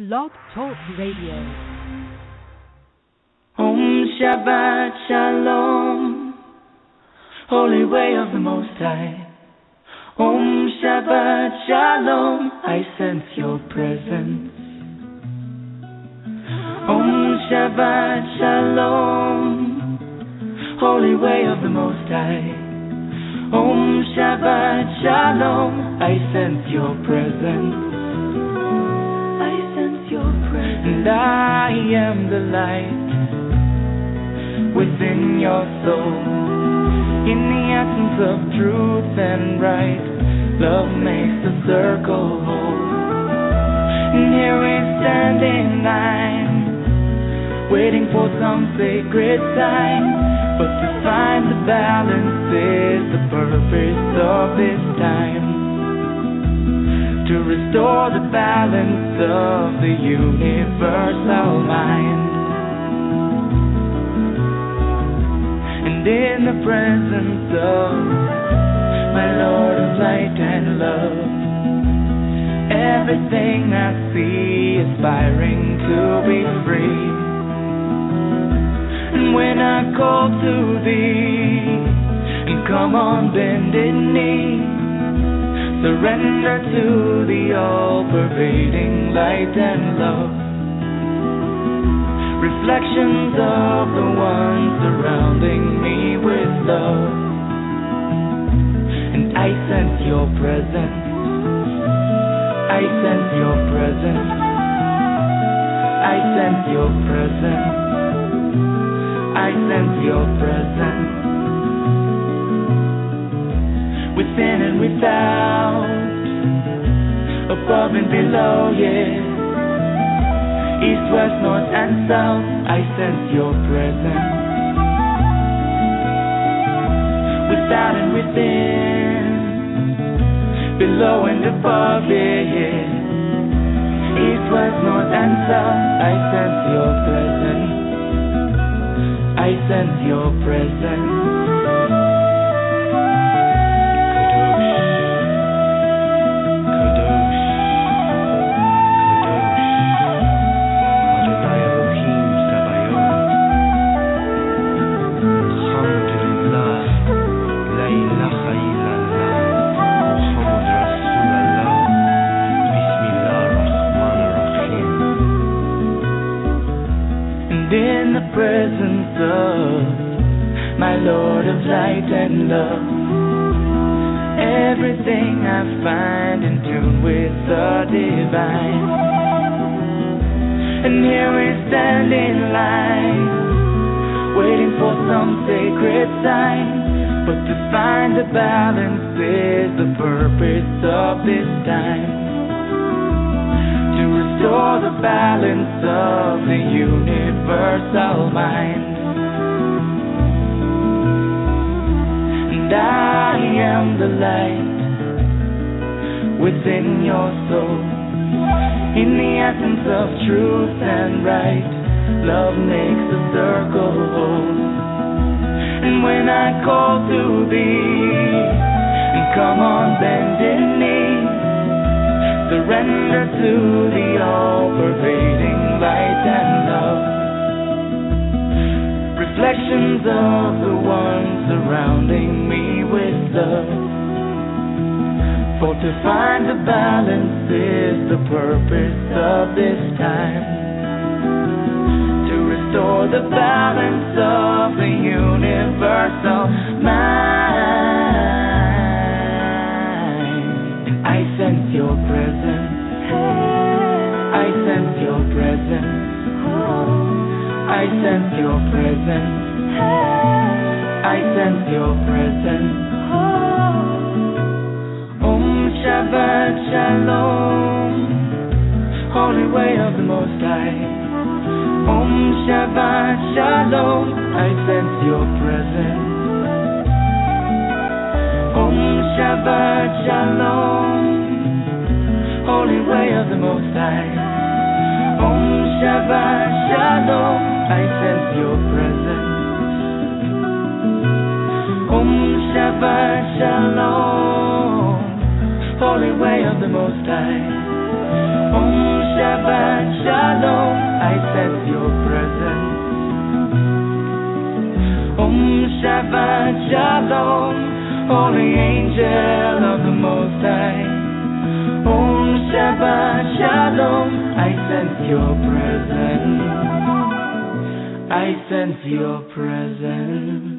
Blog Talk Radio. Om Shabbat Shalom, Holy Way of the Most High. Om Shabbat Shalom, I sense your presence. Om Shabbat Shalom, Holy Way of the Most High. Om Shabbat Shalom, I sense your presence. I sense your presence. And I am the light within your soul. In the essence of truth and right, love makes the circle whole. And here we stand in line, waiting for some sacred sign. But to find the balance is the purpose of this time. To restore the balance of the universal mind. And in the presence of my Lord of light and love, everything I see aspiring to be free. And when I call to thee, and come on bended knee, surrender to the all-pervading light and love. Reflections of the one surrounding me with love. And I sense your presence. I sense your presence. I sense your presence. I sense your presence. Within and without, above and below, yeah. East, west, north, and south, I sense your presence. Without and within, below and above, yeah, yeah. East, west, north, and south, I sense your presence. I sense your presence. In the presence of my Lord of light and love, everything I find in tune with the divine. And here we stand in line, waiting for some sacred sign. But to find the balance is the purpose of this time. To restore the balance of the universal mind. And I am the light within your soul. In the essence of truth and right, love makes the circle whole. And when I call to thee, and come on bended knee, surrender to the all-pervading light and love. Reflections of the one surrounding me with love. For to find the balance is the purpose of this time. To restore the balance of the universal mind. And I sense your presence. I sense your presence. I sense your presence. I sense your presence. Om Shabbat Shalom, Holy Way of the Most High. Om Shabbat Shalom, I sense your presence. Om Shabbat Shalom, Holy Way of the Most High. Om Shabbat Shalom, I sense your presence. Om Shabbat Shalom, Holy Way of the Most High. Om Shabbat Shabbat Shalom, holy angel of the Most High. Om Shabbat Shalom, I sense your presence. I sense your presence.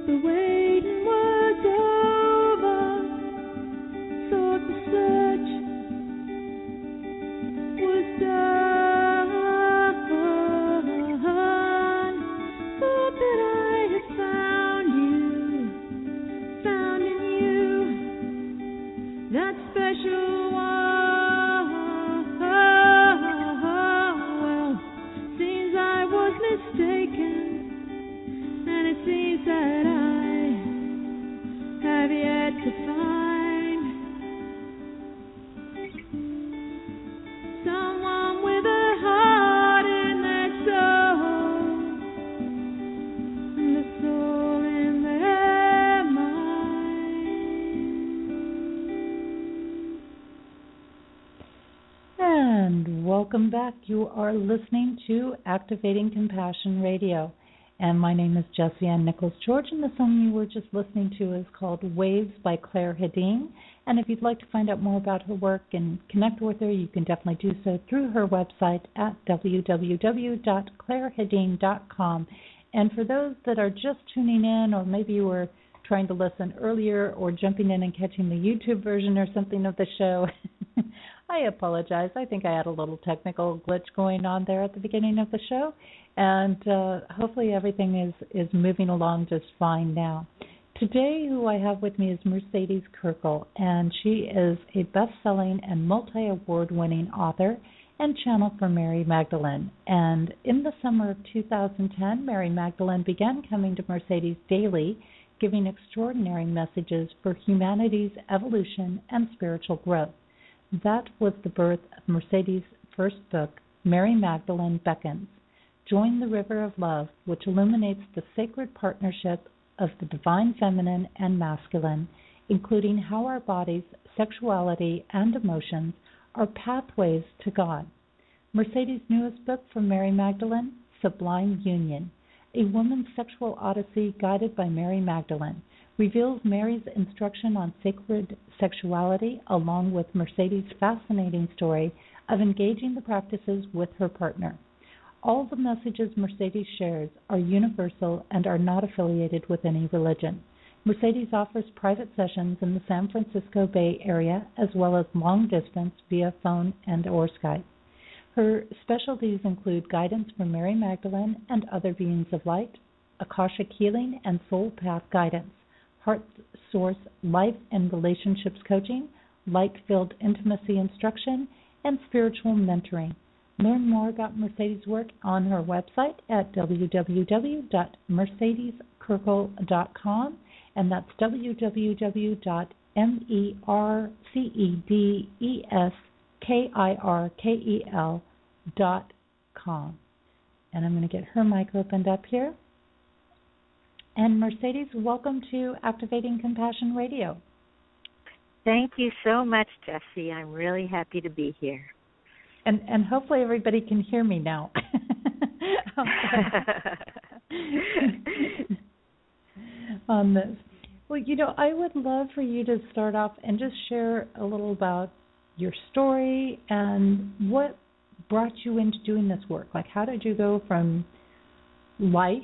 the waiting was over, thought the search was done, thought that I had found in you, that special one. Well, seems I was mistaken, and it seems that I have yet to find someone with a heart in their soul, and a soul in their mind. And welcome back. You are listening to Activating Compassion Radio. And my name is Jessie Ann Nichols George, and the song you were just listening to is called Waves by Claire Hedin. And if you'd like to find out more about her work and connect with her, you can definitely do so through her website at www.clairehedin.com. And for those that are just tuning in, or maybe you were trying to listen earlier or jumping in and catching the YouTube version or something of the show, I apologize. I think I had a little technical glitch going on there at the beginning of the show, and hopefully everything is moving along just fine now. Today, who I have with me is Mercedes Kirkle, and she is a best-selling and multi-award-winning author and channel for Mary Magdalene. And in the summer of 2010, Mary Magdalene began coming to Mercedes daily, giving extraordinary messages for humanity's evolution and spiritual growth. That was the birth of Mercedes' first book, Mary Magdalene Beckons. Join the River of Love, which illuminates the sacred partnership of the divine feminine and masculine, including how our bodies, sexuality, and emotions are pathways to God. Mercedes' newest book from Mary Magdalene, Sublime Union, a woman's sexual odyssey guided by Mary Magdalene, reveals Mary's instruction on sacred sexuality along with Mercedes' fascinating story of engaging the practices with her partner. All the messages Mercedes shares are universal and are not affiliated with any religion. Mercedes offers private sessions in the San Francisco Bay Area as well as long distance via phone and or Skype. Her specialties include guidance from Mary Magdalene and other beings of light, Akashic healing and soul path guidance, heart source life and relationships coaching, light-filled intimacy instruction, and spiritual mentoring. Learn more about Mercedes' work on her website at www.mercedeskirkle.com, and that's www.mercedeskirkel.com. And I'm going to get her mic opened up here. And Mercedes, welcome to Activating Compassion Radio. Thank you so much, Jessie. I'm really happy to be here. And hopefully everybody can hear me now. On this. Well, I would love for you to start off and just share a little about your story and what brought you into doing this work. Like, how did you go from life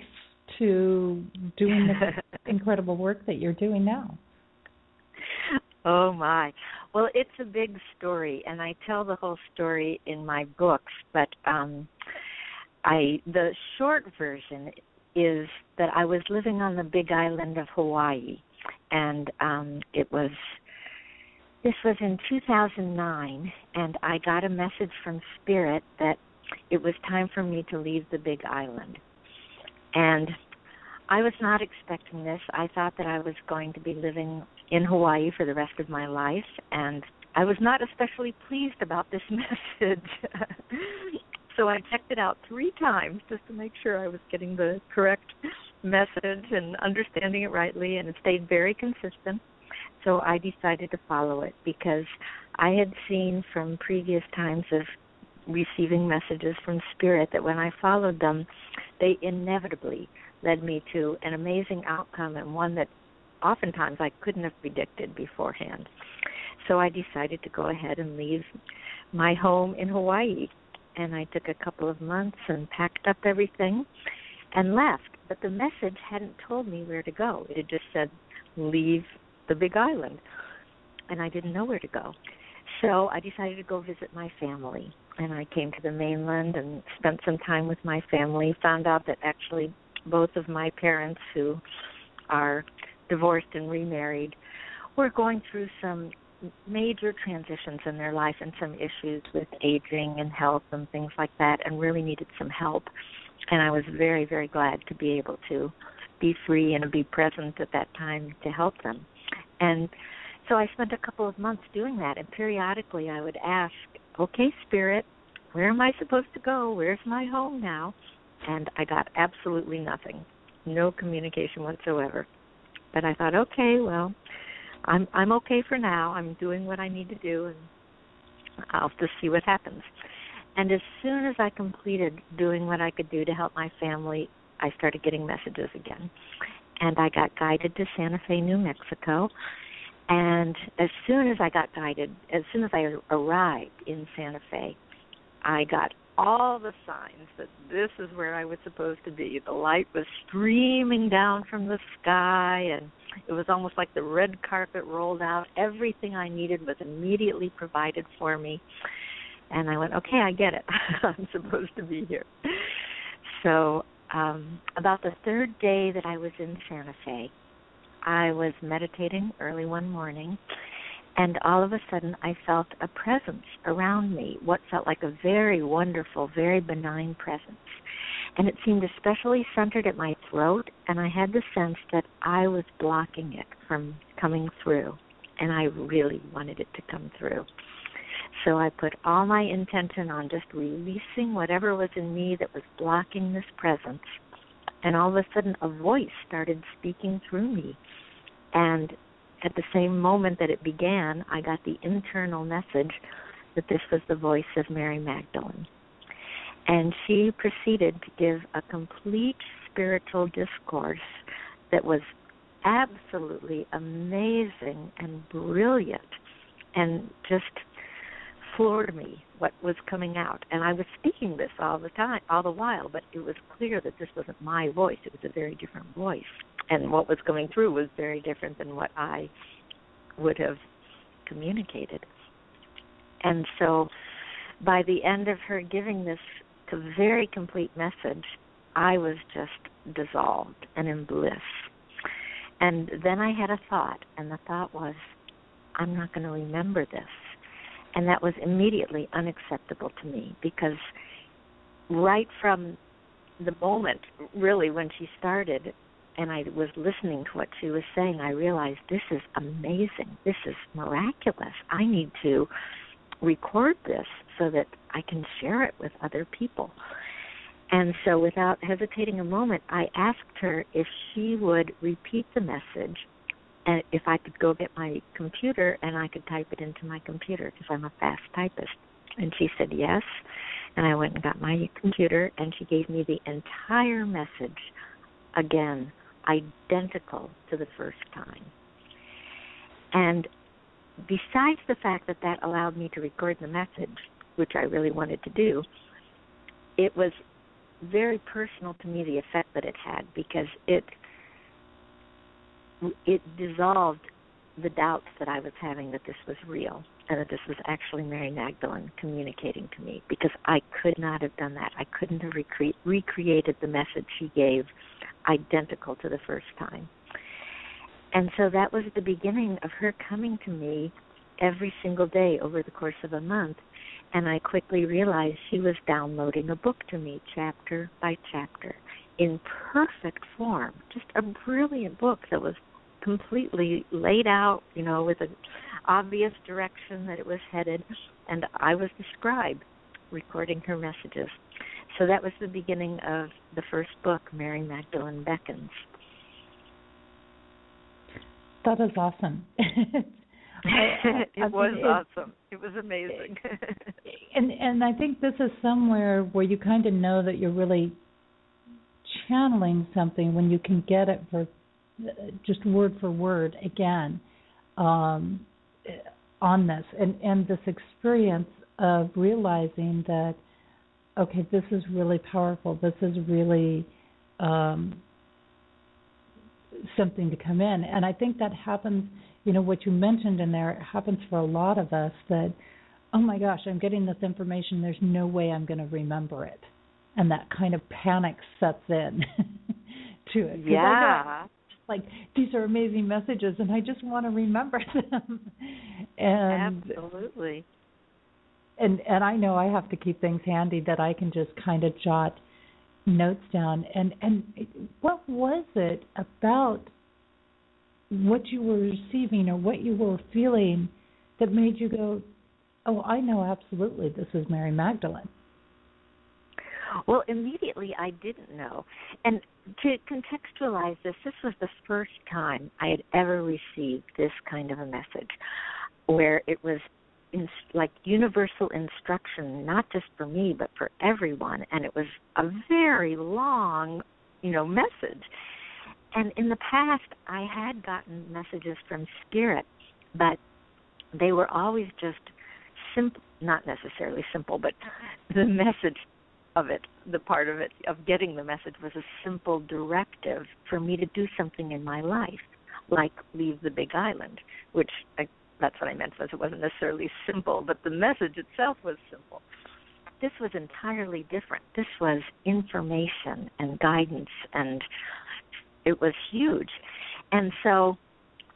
to doing the incredible work that you're doing now? Oh, my. Well, it's a big story, and I tell the whole story in my books, but the short version is that I was living on the big island of Hawaii, and this was in 2009, and I got a message from Spirit that it was time for me to leave the big island. And I was not expecting this. I thought that I was going to be living in Hawaii for the rest of my life, and I was not especially pleased about this message. So I checked it out 3 times just to make sure I was getting the correct message and understanding it rightly, and it stayed very consistent. So I decided to follow it because I had seen from previous times of receiving messages from Spirit that when I followed them, they inevitably led me to an amazing outcome, and one that oftentimes I couldn't have predicted beforehand. So I decided to go ahead and leave my home in Hawaii, and I took a couple of months and packed up everything and left. but the message hadn't told me where to go. It had just said, leave the Big Island, and I didn't know where to go. So I decided to go visit my family, and I came to the mainland and spent some time with my family, found out that actually both of my parents, who are divorced and remarried, were going through some major transitions in their life and some issues with aging and health and things like that, and really needed some help. And I was very, very glad to be able to be free and be present at that time to help them. And so I spent a couple of months doing that, and periodically I would ask, okay, Spirit, where am I supposed to go? Where's my home now? And I got absolutely nothing, no communication whatsoever. But I thought, okay, well, I'm okay for now. I'm doing what I need to do, and I'll just see what happens. And as soon as I completed doing what I could do to help my family, I started getting messages again. And I got guided to Santa Fe, New Mexico. And as soon as I got guided, as soon as I arrived in Santa Fe, I got all the signs that this is where I was supposed to be. The light was streaming down from the sky, and it was almost like the red carpet rolled out. Everything I needed was immediately provided for me. And I went, okay, I get it. I'm supposed to be here. So about the third day that I was in Santa Fe, I was meditating early one morning, and all of a sudden I felt a presence around me, what felt like a very wonderful, very benign presence. And it seemed especially centered at my throat, and I had the sense that I was blocking it from coming through, and I really wanted it to come through. So I put all my intention on just releasing whatever was in me that was blocking this presence, and all of a sudden a voice started speaking through me. And at the same moment that it began, I got the internal message that this was the voice of Mary Magdalene. And she proceeded to give a complete spiritual discourse that was absolutely amazing and brilliant, and just floored me what was coming out. And I was speaking this all the time, all the while, but it was clear that this wasn't my voice. It was a very different voice. And what was coming through was very different than what I would have communicated. And so by the end of her giving this very complete message, I was just dissolved and in bliss. And then I had a thought, and the thought was, I'm not going to remember this. And that was immediately unacceptable to me, because right from the moment, really, when she started and I was listening to what she was saying, I realized this is amazing. This is miraculous. I need to record this so that I can share it with other people. And so without hesitating a moment, I asked her if she would repeat the message, and if I could go get my computer and I could type it into my computer, because I'm a fast typist. And she said yes, and I went and got my computer, and she gave me the entire message again, identical to the first time. And besides the fact that that allowed me to record the message, which I really wanted to do, it was very personal to me, the effect that it had, because it dissolved the doubts that I was having that this was real and that this was actually Mary Magdalene communicating to me, because I could not have done that. I couldn't have recreated the message she gave identical to the first time. And so that was the beginning of her coming to me every single day over the course of a month, and I quickly realized she was downloading a book to me, chapter by chapter, in perfect form, just a brilliant book that was completely laid out, with an obvious direction that it was headed, and I was the scribe recording her messages. So that was the beginning of the first book, Mary Magdalene Beckons. That is awesome. It was awesome. It was amazing. and I think this is somewhere where you kind of know that you're really channeling something when you can get it for just word for word again on this, and this experience of realizing that, okay, this is really powerful. This is really something to come in. And I think that happens, you know, what you mentioned in there, it happens for a lot of us that, oh my gosh, I'm getting this information, there's no way I'm going to remember it. And that kind of panic sets in to it. Yeah. Like, these are amazing messages and I just want to remember them. And absolutely. And I know I have to keep things handy that I can just kind of jot notes down. And what was it about what you were receiving or what you were feeling that made you go, oh, I know absolutely this is Mary Magdalene? Well, immediately I didn't know. And to contextualize this was the first time I had ever received this kind of a message where it was like universal instruction, not just for me, but for everyone. And it was a very long, message. And in the past, I had gotten messages from Spirit, but they were always just simple, not necessarily simple, but the message of it, the part of it, of getting the message was a simple directive for me to do something in my life, like leave the Big Island, which that's what I meant, was it wasn't necessarily simple, but the message itself was simple. This was entirely different. This was information and guidance, and it was huge. And so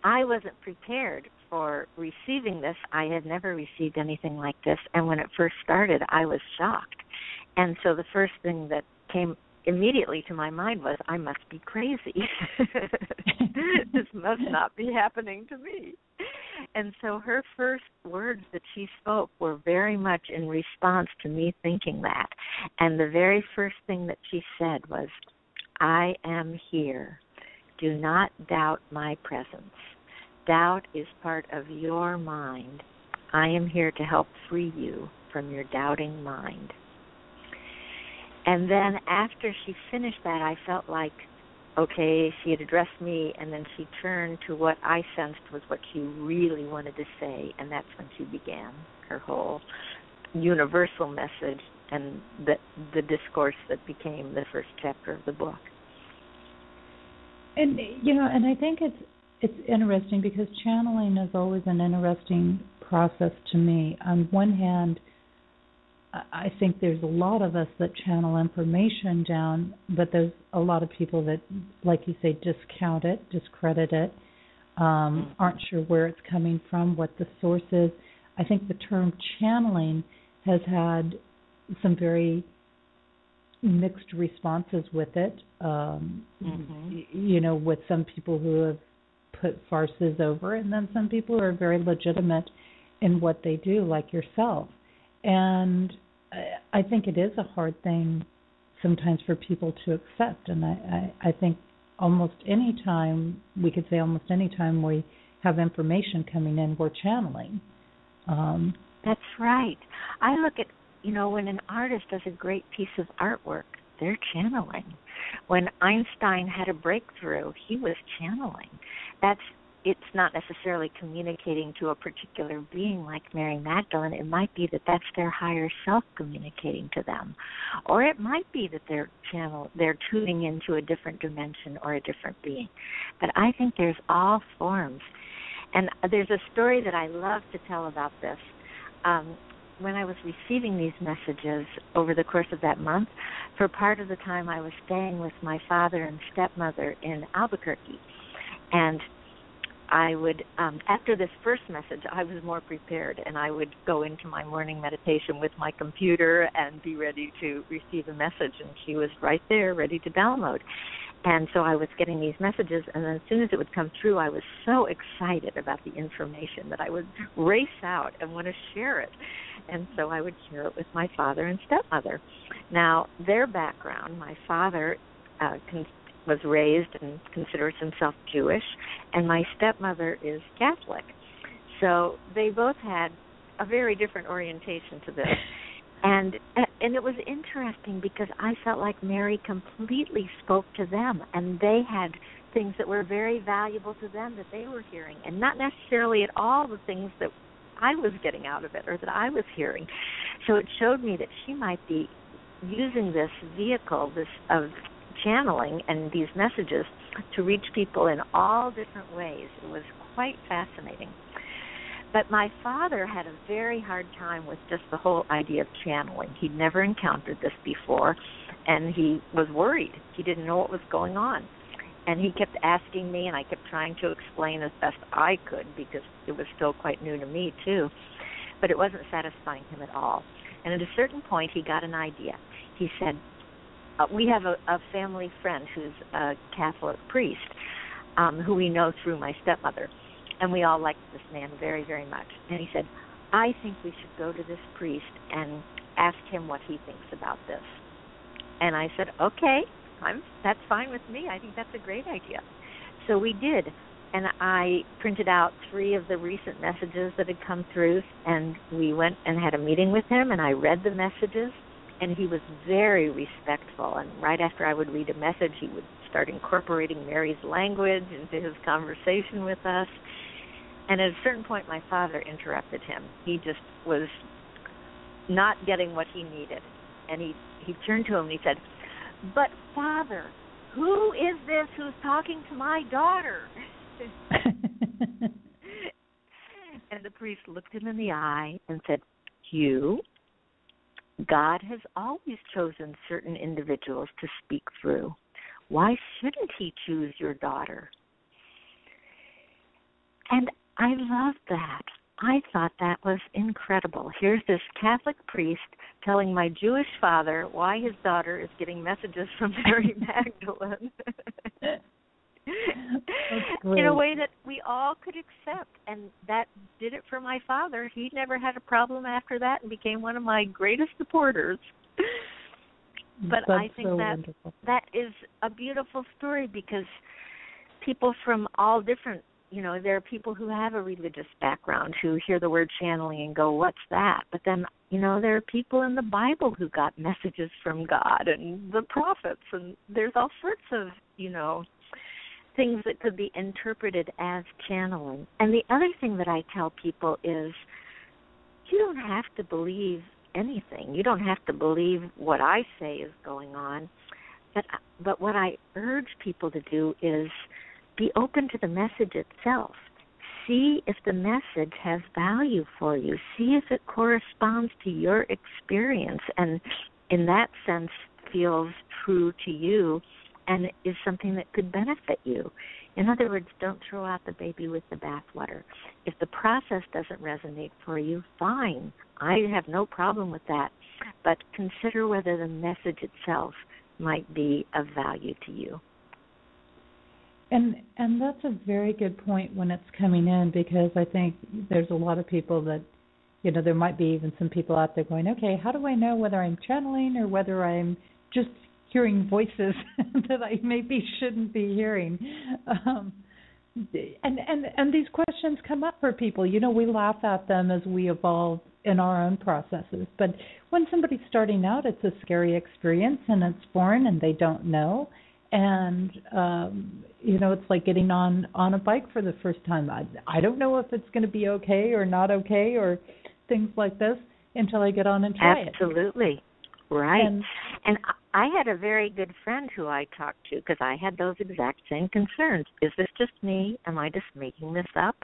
I wasn't prepared for receiving this. I had never received anything like this, and when it first started, I was shocked. And so the first thing that came immediately to my mind was, I must be crazy. This must not be happening to me. And so her first words that she spoke were very much in response to me thinking that. And the very first thing that she said was, I am here. Do not doubt my presence. Doubt is part of your mind. I am here to help free you from your doubting mind. And then after she finished that, I felt like, okay, she had addressed me, and then she turned to what I sensed was what she really wanted to say, and that's when she began her whole universal message and the discourse that became the first chapter of the book. And, and I think it's interesting because channeling is always an interesting process to me. On one hand, I think there's a lot of us that channel information down, but there's a lot of people that, like you say, discount it, discredit it, aren't sure where it's coming from, what the source is. I think the term channeling has had some very mixed responses with it, with some people who have put farces over it, and then some people who are very legitimate in what they do, like yourself. And I think it is a hard thing sometimes for people to accept. And I think almost any time we have information coming in, we're channeling. That's right. I look at, when an artist does a great piece of artwork, they're channeling. When Einstein had a breakthrough, he was channeling. It's not necessarily communicating to a particular being like Mary Magdalene. It might be that that's their higher self communicating to them. Or it might be that they're tuning into a different dimension or a different being. But I think there's all forms. And there's a story that I love to tell about this. When I was receiving these messages over the course of that month, for part of the time I was staying with my father and stepmother in Albuquerque. And I would, after this first message, I was more prepared, and I would go into my morning meditation with my computer and be ready to receive a message, and she was right there, ready to download. And so I was getting these messages, and then as soon as it would come through, I was so excited about the information that I would race out and want to share it. And so I would share it with my father and stepmother. Now, their background, my father was raised and considers himself Jewish, and my stepmother is Catholic. So they both had a very different orientation to this. And it was interesting because I felt like Mary completely spoke to them, and they had things that were very valuable to them that they were hearing, and not necessarily at all the things that I was getting out of it or that I was hearing. So it showed me that she might be using this vehicle, of channeling and these messages to reach people in all different ways. It was quite fascinating. But my father had a very hard time with just the whole idea of channeling. He'd never encountered this before, and he was worried. He didn't know what was going on. And he kept asking me, and I kept trying to explain as best I could because it was still quite new to me, too. But it wasn't satisfying him at all. And at a certain point, he got an idea. He said, we have a family friend who's a Catholic priest who we know through my stepmother. And we all liked this man very, very much. And he said, I think we should go to this priest and ask him what he thinks about this. And I said, okay, that's fine with me. I think that's a great idea. So we did. And I printed out 3 of the recent messages that had come through, and we went and had a meeting with him, and I read the messages, and he was very respectful. And right after I would read a message, he would start incorporating Mary's language into his conversation with us. And at a certain point, my father interrupted him. He just was not getting what he needed. And he turned to him and he said, but, Father, who is this who's talking to my daughter? And the priest looked him in the eye and said, Hugh, God has always chosen certain individuals to speak through. Why shouldn't he choose your daughter? And I loved that. I thought that was incredible. Here's this Catholic priest telling my Jewish father why his daughter is getting messages from Mary Magdalene in a way that we all could accept. And that did it for my father. He never had a problem after that and became one of my greatest supporters. But That's I think so that is a beautiful story because people from all different, there are people who have a religious background who hear the word channeling and go, what's that? But then, there are people in the Bible who got messages from God and the prophets, and there's all sorts of, things that could be interpreted as channeling. And the other thing that I tell people is you don't have to believe anything. You don't have to believe what I say is going on. But what I urge people to do is be open to the message itself. See if the message has value for you. See if it corresponds to your experience and in that sense feels true to you and is something that could benefit you. In other words, don't throw out the baby with the bathwater. If the process doesn't resonate for you, fine. I have no problem with that. But consider whether the message itself might be of value to you. And that's a very good point when it's coming in, because I think there's a lot of people that, there might be even some people out there going, okay, how do I know whether I'm channeling or whether I'm just hearing voices that I maybe shouldn't be hearing? And these questions come up for people. We laugh at them as we evolve in our own processes. But when somebody's starting out, it's a scary experience and it's foreign and they don't know. And, it's like getting on a bike for the first time. I don't know if it's going to be okay or not okay or things like this until I get on and try it. Absolutely. Right. And I had a very good friend who I talked to because I had those exact same concerns. Is this just me? Am I just making this up?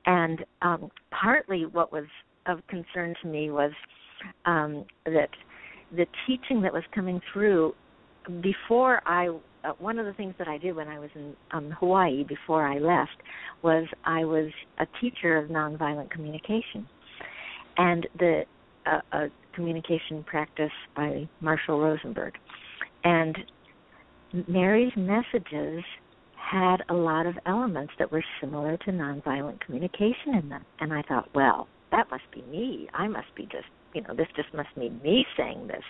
And partly what was of concern to me was that the teaching that was coming through before one of the things that I did when I was in Hawaii before I left was I was a teacher of nonviolent communication. And a communication practice by Marshall Rosenberg. And Mary's messages had a lot of elements that were similar to nonviolent communication in them. And I thought, well, that must be me. I must be just, this just must be me saying this,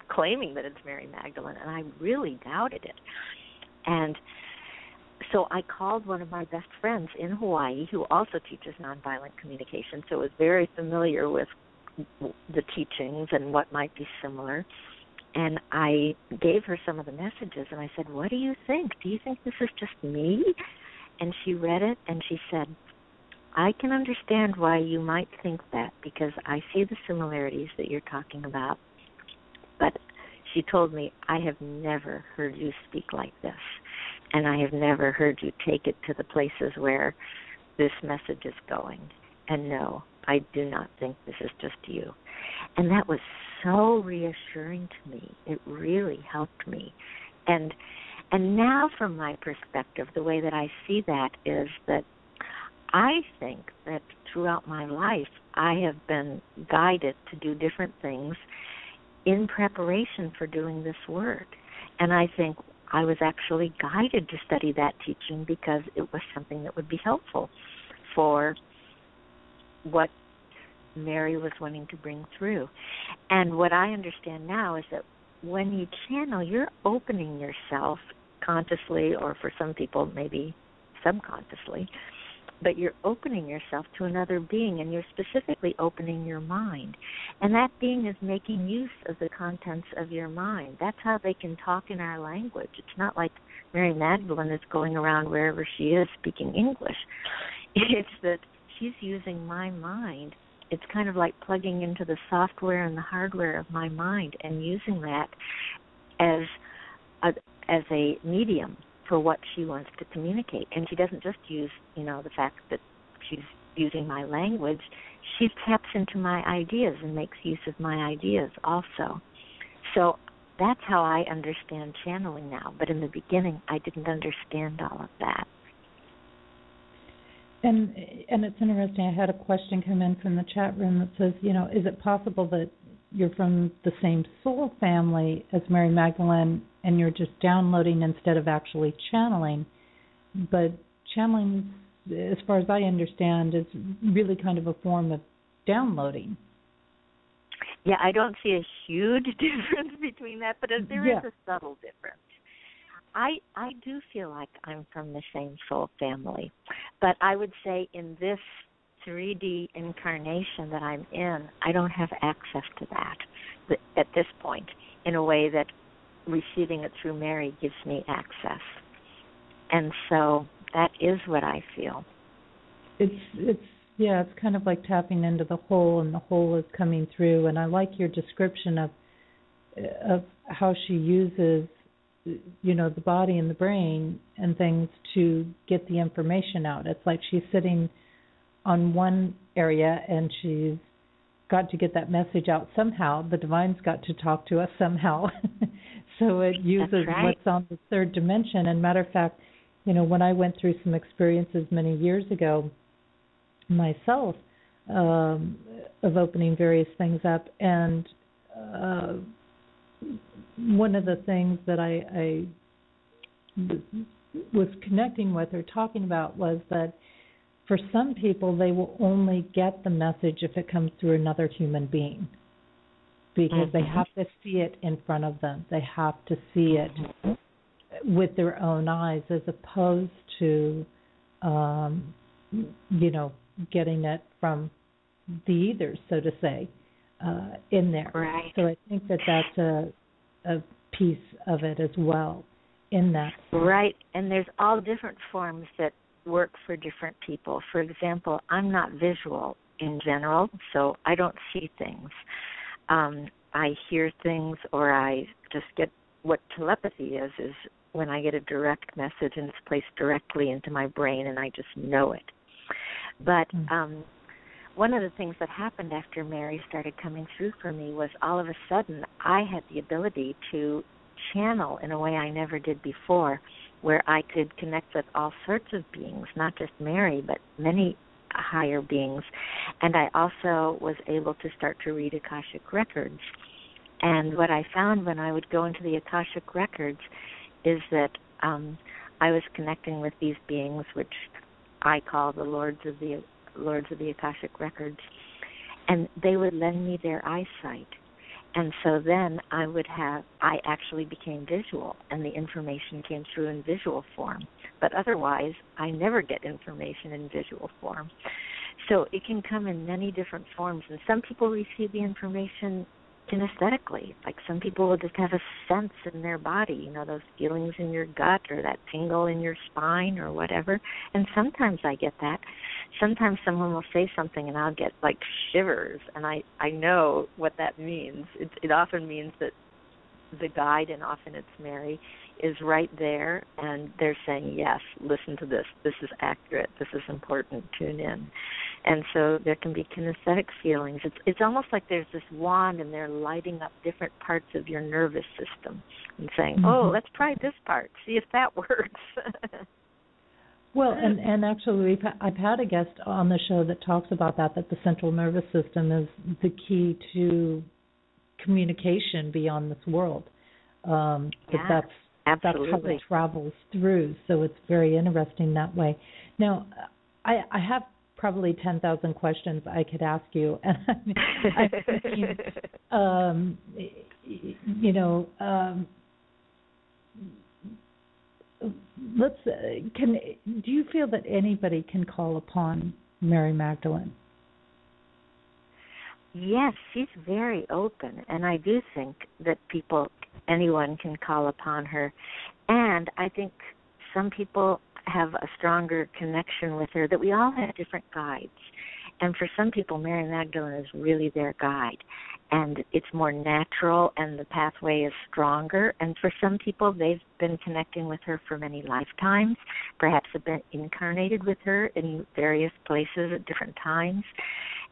claiming that it's Mary Magdalene. And I really doubted it. And so I called one of my best friends in Hawaii who also teaches nonviolent communication, so was very familiar with the teachings and what might be similar. And I gave her some of the messages, and I said, what do you think? Do you think this is just me? And she read it, and she said, I can understand why you might think that because I see the similarities that you're talking about. But she told me, I have never heard you speak like this, and I have never heard you take it to the places where this message is going. And no, I do not think this is just you. And that was so reassuring to me. It really helped me. And now from my perspective, the way that I see that is that I think that throughout my life, I have been guided to do different things in preparation for doing this work. And I think I was actually guided to study that teaching because it was something that would be helpful for what Mary was wanting to bring through. And what I understand now is that when you channel, you're opening yourself consciously, or for some people maybe subconsciously, but you're opening yourself to another being, and you're specifically opening your mind. And that being is making use of the contents of your mind. That's how they can talk in our language. It's not like Mary Magdalene is going around wherever she is speaking English. It's that she's using my mind. It's kind of like plugging into the software and the hardware of my mind and using that as a medium for what she wants to communicate. And she doesn't just use, the fact that she's using my language. She taps into my ideas and makes use of my ideas also. So that's how I understand channeling now. But in the beginning, I didn't understand all of that. And it's interesting. I had a question come in from the chat room that says, is it possible that you're from the same soul family as Mary Magdalene and you're just downloading instead of actually channeling? But channeling, as far as I understand, is really kind of a form of downloading. Yeah, I don't see a huge difference between that, but there is a subtle difference. I do feel like I'm from the same soul family, but I would say in this 3D incarnation that I'm in, I don't have access to that at this point in a way that receiving it through Mary gives me access. And so that is what I feel. It's kind of like tapping into the whole, and the whole is coming through. And I like your description of how she uses the body and the brain and things to get the information out. It's like she's sitting on one area and she's got to get that message out somehow. The divine's got to talk to us somehow. So it uses what's on the third dimension. And matter of fact, when I went through some experiences many years ago myself of opening various things up, and one of the things that I was connecting with or talking about was that for some people, they will only get the message if it comes through another human being, because they have to see it in front of them. They have to see it with their own eyes, as opposed to, getting it from the ethers, so to say, in there. Right. So I think that that's a piece of it as well in that. Right, and there's all different forms that work for different people. For example, I'm not visual in general, so I don't see things. I hear things, or I just get what telepathy is when I get a direct message and it's placed directly into my brain and I just know it. But one of the things that happened after Mary started coming through for me was all of a sudden I had the ability to channel in a way I never did before, where I could connect with all sorts of beings, not just Mary, but many higher beings. And I also was able to start to read Akashic records. And what I found when I would go into the Akashic records is that I was connecting with these beings, which I call the Lords of the Akashic records, and they would lend me their eyesight. And so then I actually became visual, and the information came through in visual form. But otherwise, I never get information in visual form. So it can come in many different forms, and some people receive the information kinesthetically. Like some people will just have a sense in their body, those feelings in your gut or that tingle in your spine or whatever. And sometimes I get that. Sometimes someone will say something and I'll get like shivers, and I know what that means. It often means that the guide, and often it's Mary, is right there, and they're saying, yes, listen to this. This is accurate. This is important. Tune in. And so there can be kinesthetic feelings. It's almost like there's this wand, and they're lighting up different parts of your nervous system and saying, oh, let's try this part, see if that works. Well, and actually, I've had a guest on the show that talks about that the central nervous system is the key to communication beyond this world. That's how it travels through. So it's very interesting that way. Now, I have probably 10,000 questions I could ask you, and I'm thinking, do you feel that anybody can call upon Mary Magdalene? Yes, she's very open, and I do think that anyone can call upon her. And I think some people have a stronger connection with her, that we all have different guides. And for some people, Mary Magdalene is really their guide. And it's more natural, and the pathway is stronger. And for some people, they've been connecting with her for many lifetimes, perhaps have been incarnated with her in various places at different times.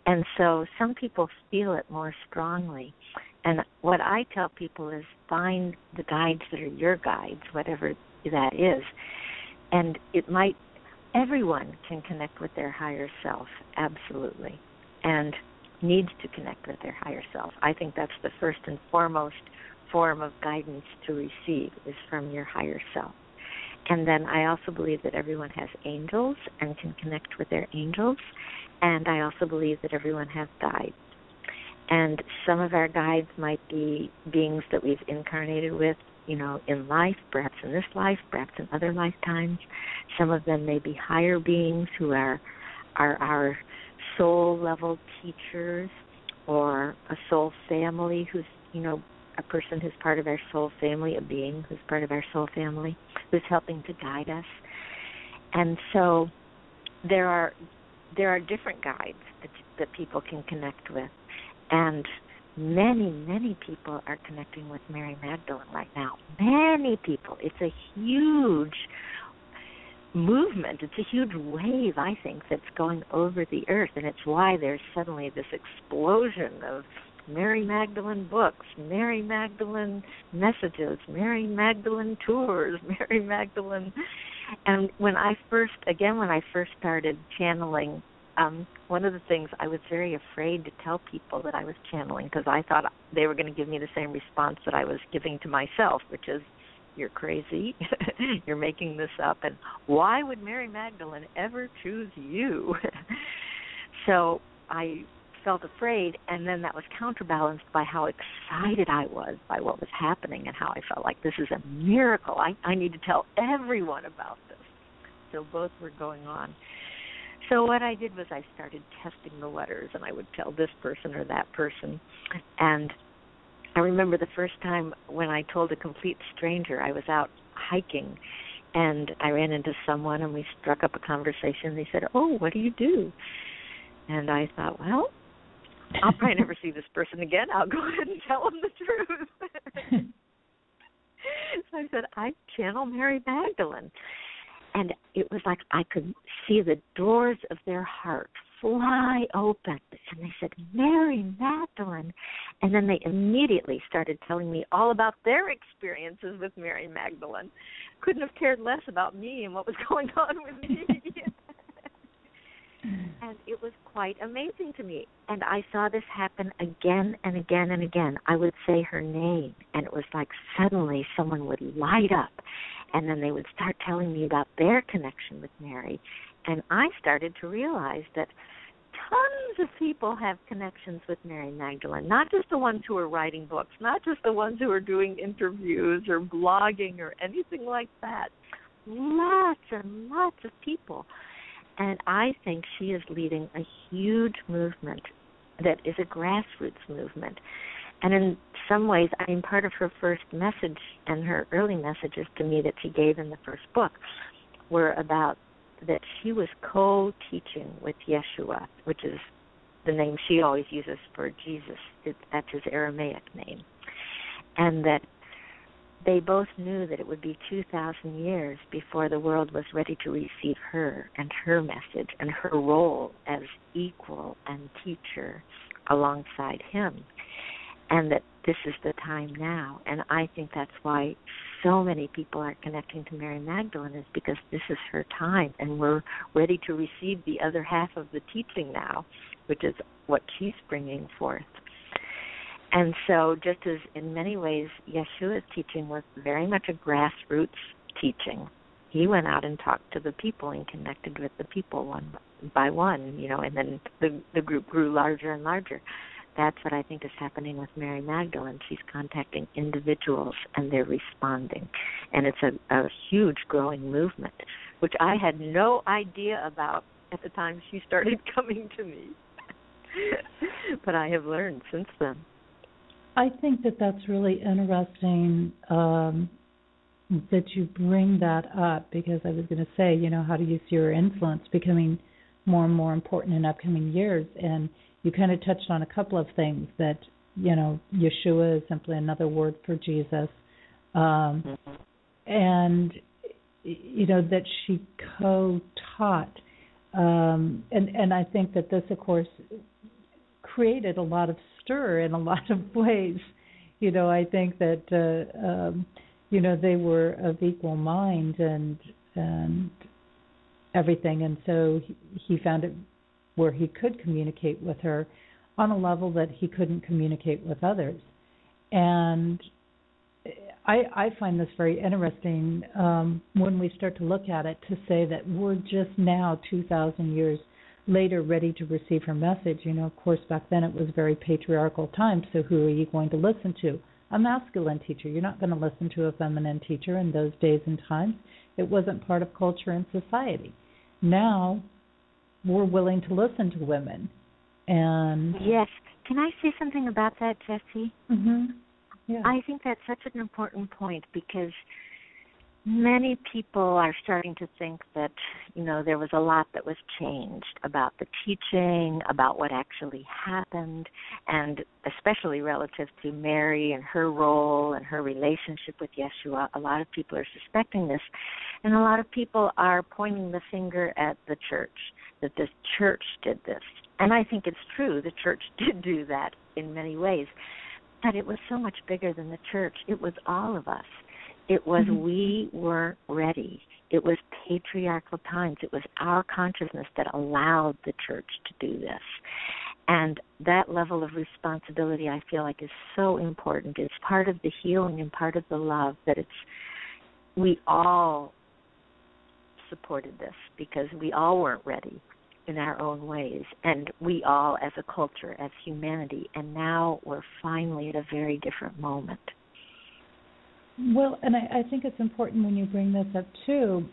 And so some people feel it more strongly. And what I tell people is find the guides that are your guides, whatever that is. And everyone can connect with their higher self, absolutely, and needs to connect with their higher self. I think that's the first and foremost form of guidance to receive is from your higher self. And then I also believe that everyone has angels and can connect with their angels. And I also believe that everyone has guides. And some of our guides might be beings that we've incarnated with, in life, perhaps in this life, perhaps in other lifetimes. Some of them may be higher beings who are our soul-level teachers, or a soul family who's, a person who's part of our soul family, a being who's part of our soul family, who's helping to guide us. And so there are different guides that people can connect with. And many, many people are connecting with Mary Magdalene right now. Many people. It's a huge movement. It's a huge wave, I think, that's going over the earth. And it's why there's suddenly this explosion of Mary Magdalene books, Mary Magdalene messages, Mary Magdalene tours, Mary Magdalene. And when I first started channeling, one of the things I was very afraid to tell people that I was channeling, because I thought they were going to give me the same response that I was giving to myself, which is, you're crazy, you're making this up, and why would Mary Magdalene ever choose you? So I felt afraid, and then that was counterbalanced by how excited I was by what was happening and how I felt like this is a miracle. I need to tell everyone about this. So both were going on. So what I did was I started testing the waters, and I would tell this person or that person. And I remember the first time when I told a complete stranger, I was out hiking, and I ran into someone, and we struck up a conversation. They said, oh, what do you do? And I thought, well, I'll probably never see this person again. I'll go ahead and tell them the truth. So I said, I channel Mary Magdalene. And it was like I could see the doors of their heart fly open. And they said, Mary Magdalene. And then they immediately started telling me all about their experiences with Mary Magdalene. Couldn't have cared less about me and what was going on with me. And it was quite amazing to me. And I saw this happen again and again and again. I would say her name, and it was like suddenly someone would light up. And then they would start telling me about their connection with Mary. And I started to realize that tons of people have connections with Mary Magdalene, not just the ones who are writing books, not just the ones who are doing interviews or blogging or anything like that. Lots and lots of people. And I think she is leading a huge movement that is a grassroots movement. And in some ways, I mean, part of her first message and her early messages to me that she gave in the first book were about that she was co-teaching with Yeshua, which is the name she always uses for Jesus. That's his Aramaic name. And that they both knew that it would be 2,000 years before the world was ready to receive her and her message and her role as equal and teacher alongside him, and that this is the time now. And I think that's why so many people are connecting to Mary Magdalene, is because this is her time, and we're ready to receive the other half of the teaching now, which is what she's bringing forth. And so just as in many ways Yeshua's teaching was very much a grassroots teaching, he went out and talked to the people and connected with the people one by one, and then the group grew larger and larger. That's what I think is happening with Mary Magdalene. She's contacting individuals, and they're responding. And it's a huge growing movement, which I had no idea about at the time she started coming to me. But I have learned since then. I think that that's really interesting that you bring that up, because I was going to say, how do you see your influence becoming more and more important in upcoming years? And you kind of touched on a couple of things, that, Yeshua is simply another word for Jesus. And, that she co-taught. And I think that this, of course, created a lot of stir in a lot of ways. I think that, they were of equal mind and everything. And so he found it where he could communicate with her on a level that he couldn't communicate with others. And I find this very interesting when we start to look at it, to say that we're just now 2,000 years later ready to receive her message. Of course, back then it was very patriarchal time, so who are you going to listen to? A masculine teacher. You're not going to listen to a feminine teacher in those days and times. It wasn't part of culture and society. Now we're willing to listen to women. And yes. Can I say something about that, Jessie? Mm-hmm. Yeah. I think that's such an important point, because many people are starting to think that, there was a lot that was changed about the teaching, about what actually happened, and especially relative to Mary and her role and her relationship with Yeshua. A lot of people are suspecting this, and a lot of people are pointing the finger at the church, that the church did this. And I think it's true, the church did do that in many ways, but it was so much bigger than the church. It was all of us. It was we weren't ready. It was patriarchal times. It was our consciousness that allowed the church to do this. And that level of responsibility, I feel like, is so important. It's part of the healing and part of the love, that we all supported this, because we all weren't ready in our own ways, and we all as a culture, as humanity, and now we're finally at a very different moment. Well, and I think it's important when you bring this up, too,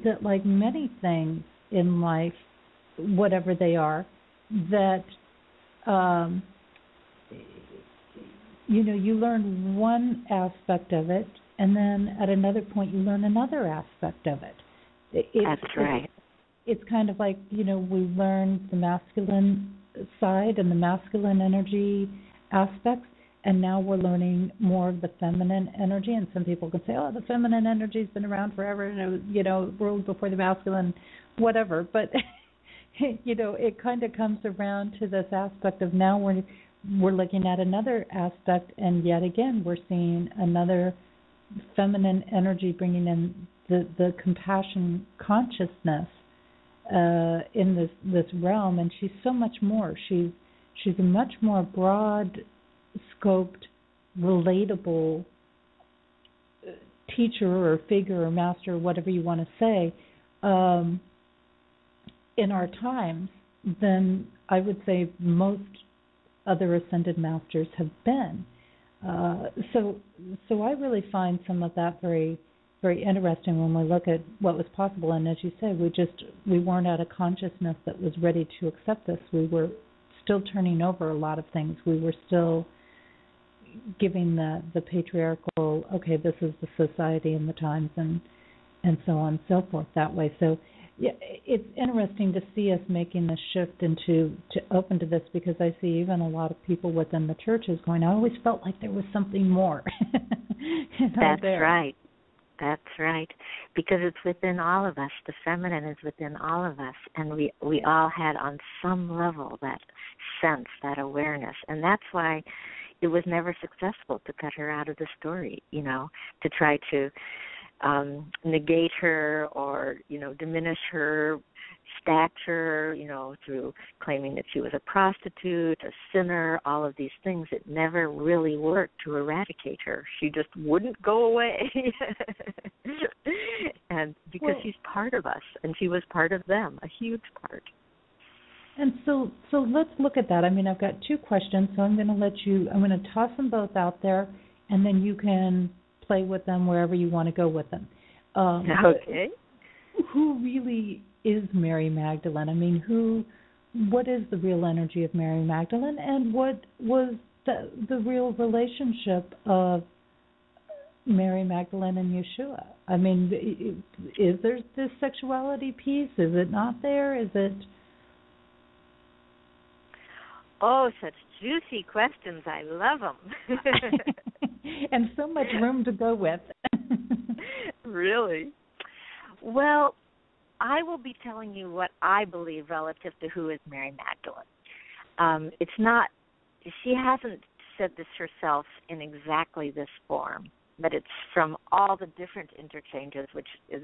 that like many things in life, whatever they are, that, you learn one aspect of it, and then at another point you learn another aspect of it. That's right. It's kind of like, we learn the masculine side and the masculine energy aspects, and now we're learning more of the feminine energy. And some people can say, oh, the feminine energy's been around forever, ruled before the masculine, whatever. But, it kind of comes around to this aspect of now we're looking at another aspect, and yet again we're seeing another feminine energy bringing in the compassion consciousness in this realm. And she's so much more. She's a much more broad scoped, relatable teacher or figure or master, whatever you want to say, in our times than I would say most other ascended masters have been. So I really find some of that very, very interesting when we look at what was possible. And as you say, we weren't at a consciousness that was ready to accept this. We were still turning over a lot of things. We were still giving the patriarchal, okay, this is the society and the times and so on and so forth that way. So Yeah, it's interesting to see us making the shift to open to this, because I see even a lot of people within the churches going, I always felt like there was something more. That's right. That's right. Because it's within all of us. The feminine is within all of us. And we all had on some level that sense, that awareness. And that's why it was never successful to cut her out of the story, to try to negate her or, diminish her stature, through claiming that she was a prostitute, a sinner, all of these things. It never really worked to eradicate her. She just wouldn't go away. And because she's part of us, and she was part of them, a huge part. And so let's look at that. I mean, I've got two questions, so I'm going to toss them both out there, and then you can play with them wherever you want to go with them. Okay. Who really is Mary Magdalene? I mean, what is the real energy of Mary Magdalene, and what was the real relationship of Mary Magdalene and Yeshua? I mean, is there this sexuality piece? Is it not there? Is it... Oh, such juicy questions. I love them. And so much room to go with. Really? Well, I will be telling you what I believe relative to who is Mary Magdalene. It's not, she hasn't said this herself in exactly this form, but it's from all the different interchanges, which is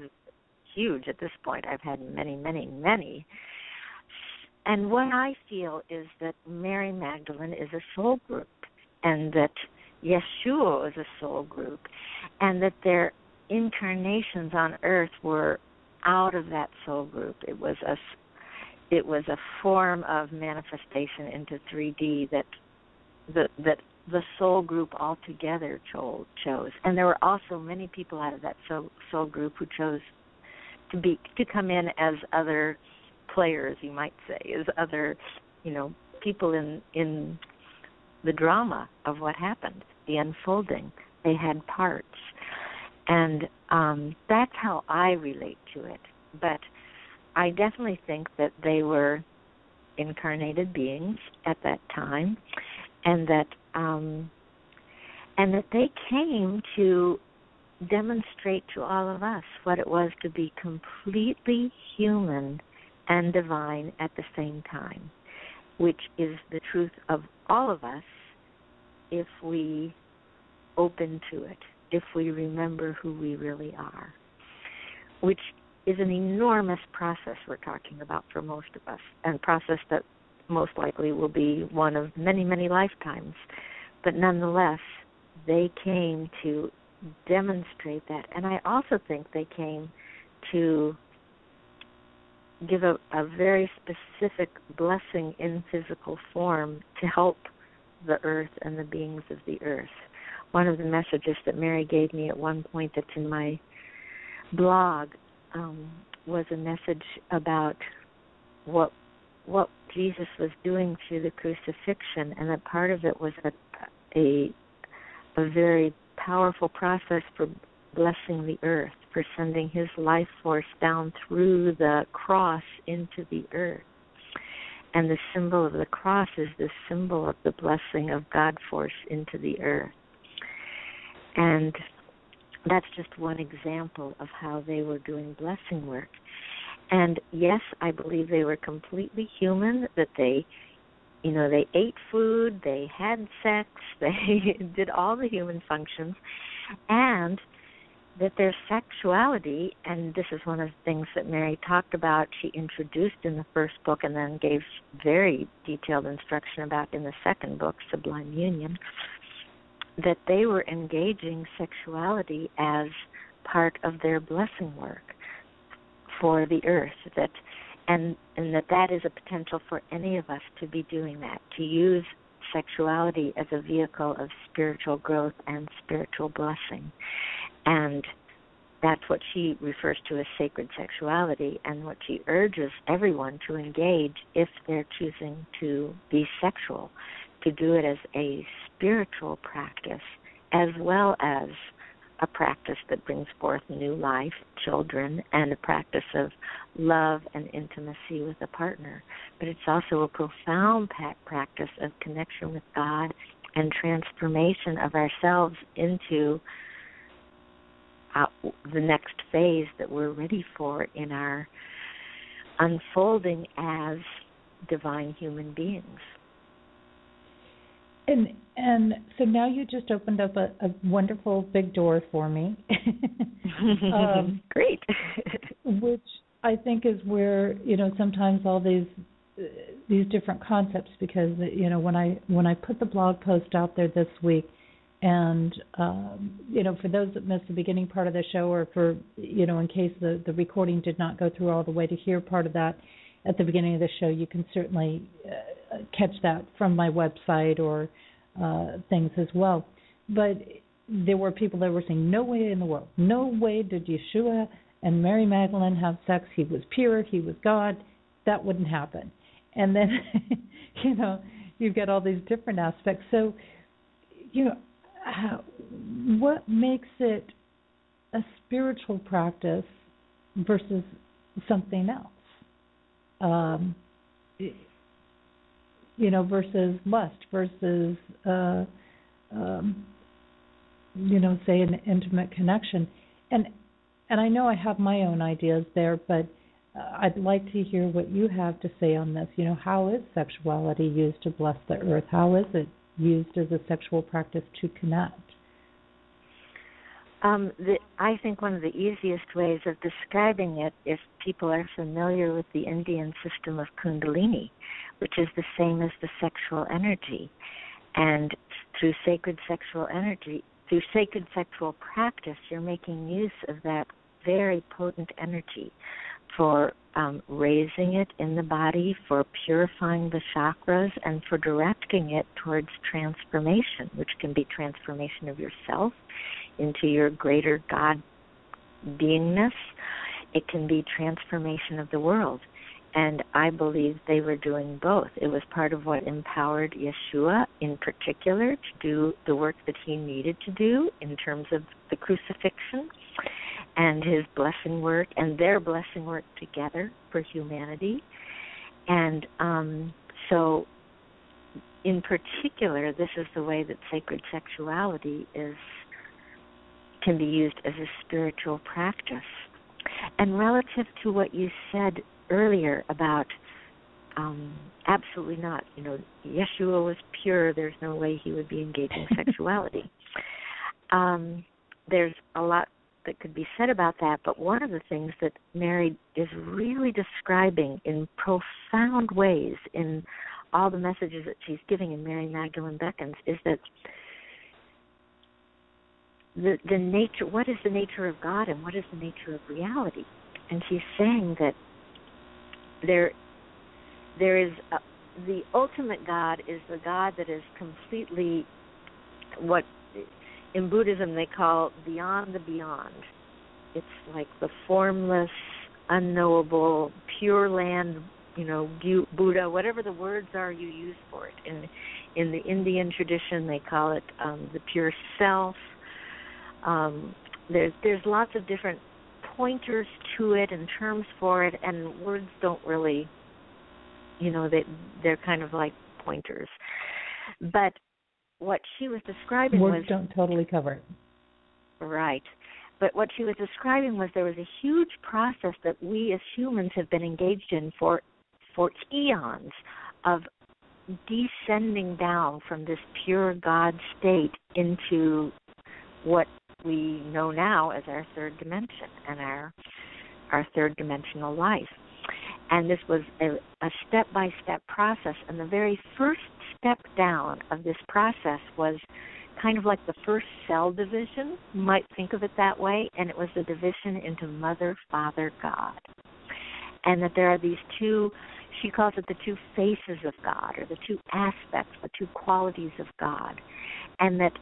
huge at this point. I've had many, many, many. And what I feel is that Mary Magdalene is a soul group, and that Yeshua is a soul group, and that their incarnations on earth were out of that soul group. It was a form of manifestation into 3D that the soul group altogether chose. And there were also many people out of that soul group who chose to come in as other players, you might say, as other, people in the drama of what happened, the unfolding. They had parts. And that's how I relate to it. But I definitely think that they were incarnated beings at that time, and that they came to demonstrate to all of us what it was to be completely human and divine at the same time, which is the truth of all of us if we open to it, if we remember who we really are, which is an enormous process we're talking about for most of us, and a process that most likely will be one of many, many lifetimes. But nonetheless, they came to demonstrate that. And I also think they came to give a very specific blessing in physical form to help the earth and the beings of the earth. One of the messages that Mary gave me at one point that's in my blog was a message about what Jesus was doing through the crucifixion, and that part of it was a very powerful process for blessing the earth, for sending his life force down through the cross into the earth. And the symbol of the cross is the symbol of the blessing of God force into the earth. And that's just one example of how they were doing blessing work. And yes, I believe they were completely human, that they ate food, they had sex, they did all the human functions, and that their sexuality, and this is one of the things that Mary talked about, she introduced in the first book and then gave very detailed instruction about in the second book, Sublime Union, that they were engaging sexuality as part of their blessing work for the earth, and that is a potential for any of us to be doing that, to use sexuality as a vehicle of spiritual growth and spiritual blessing. And that's what she refers to as sacred sexuality, and what she urges everyone to engage if they're choosing to be sexual, to do it as a spiritual practice as well as a practice that brings forth new life, children, and a practice of love and intimacy with a partner. But it's also a profound practice of connection with God and transformation of ourselves into the next phase that we're ready for in our unfolding as divine human beings. And so now you just opened up a wonderful big door for me. Great. Which I think is where, sometimes all these different concepts, because, when I put the blog post out there this week, and, for those that missed the beginning part of the show, or for, in case the recording did not go through all the way to hear part of that at the beginning of the show, you can certainly catch that from my website or things as well. But there were people that were saying, no way in the world, no way did Yeshua and Mary Magdalene have sex. He was pure, he was God. That wouldn't happen. And then, you've got all these different aspects. So, what makes it a spiritual practice versus something else? Versus lust, versus, say an intimate connection. And I know I have my own ideas there, but I'd like to hear what you have to say on this. How is sexuality used to bless the earth? How is it used as a sexual practice to connect? I think one of the easiest ways of describing it, if people are familiar with the Indian system of Kundalini, which is the same as the sexual energy. And through sacred sexual practice, you're making use of that very potent energy for raising it in the body, for purifying the chakras, and for directing it towards transformation, which can be transformation of yourself into your greater God beingness. It can be transformation of the world. And I believe they were doing both. It was part of what empowered Yeshua in particular to do the work that he needed to do in terms of the crucifixion and his blessing work and their blessing work together for humanity. And so in particular, this is the way that sacred sexuality can be used as a spiritual practice. And relative to what you said earlier about absolutely not, Yeshua was pure, there's no way he would be engaging sexuality. There's a lot that could be said about that, but one of the things that Mary is really describing in profound ways in all the messages that she's giving in Mary Magdalene Beckons is that the nature, what is the nature of God and what is the nature of reality? And she's saying that there is the ultimate God is the God that is completely what in Buddhism they call beyond the beyond. It's like the formless, unknowable, pure land, Buddha, whatever the words are you use for it. In the Indian tradition they call it the pure self. There's lots of different pointers to it and terms for it, and words don't really, they're kind of like pointers. But what she was describing words don't totally cover it. Right. But what she was describing was there was a huge process that we as humans have been engaged in for eons of descending down from this pure God state into what we know now as our third dimension and our third dimensional life. And this was a step-by-step process. And the very first step down of this process was kind of like the first cell division. You might think of it that way. And it was the division into Mother, Father, God. And that there are these two, she calls it the two faces of God, or the two aspects, the two qualities of God. And that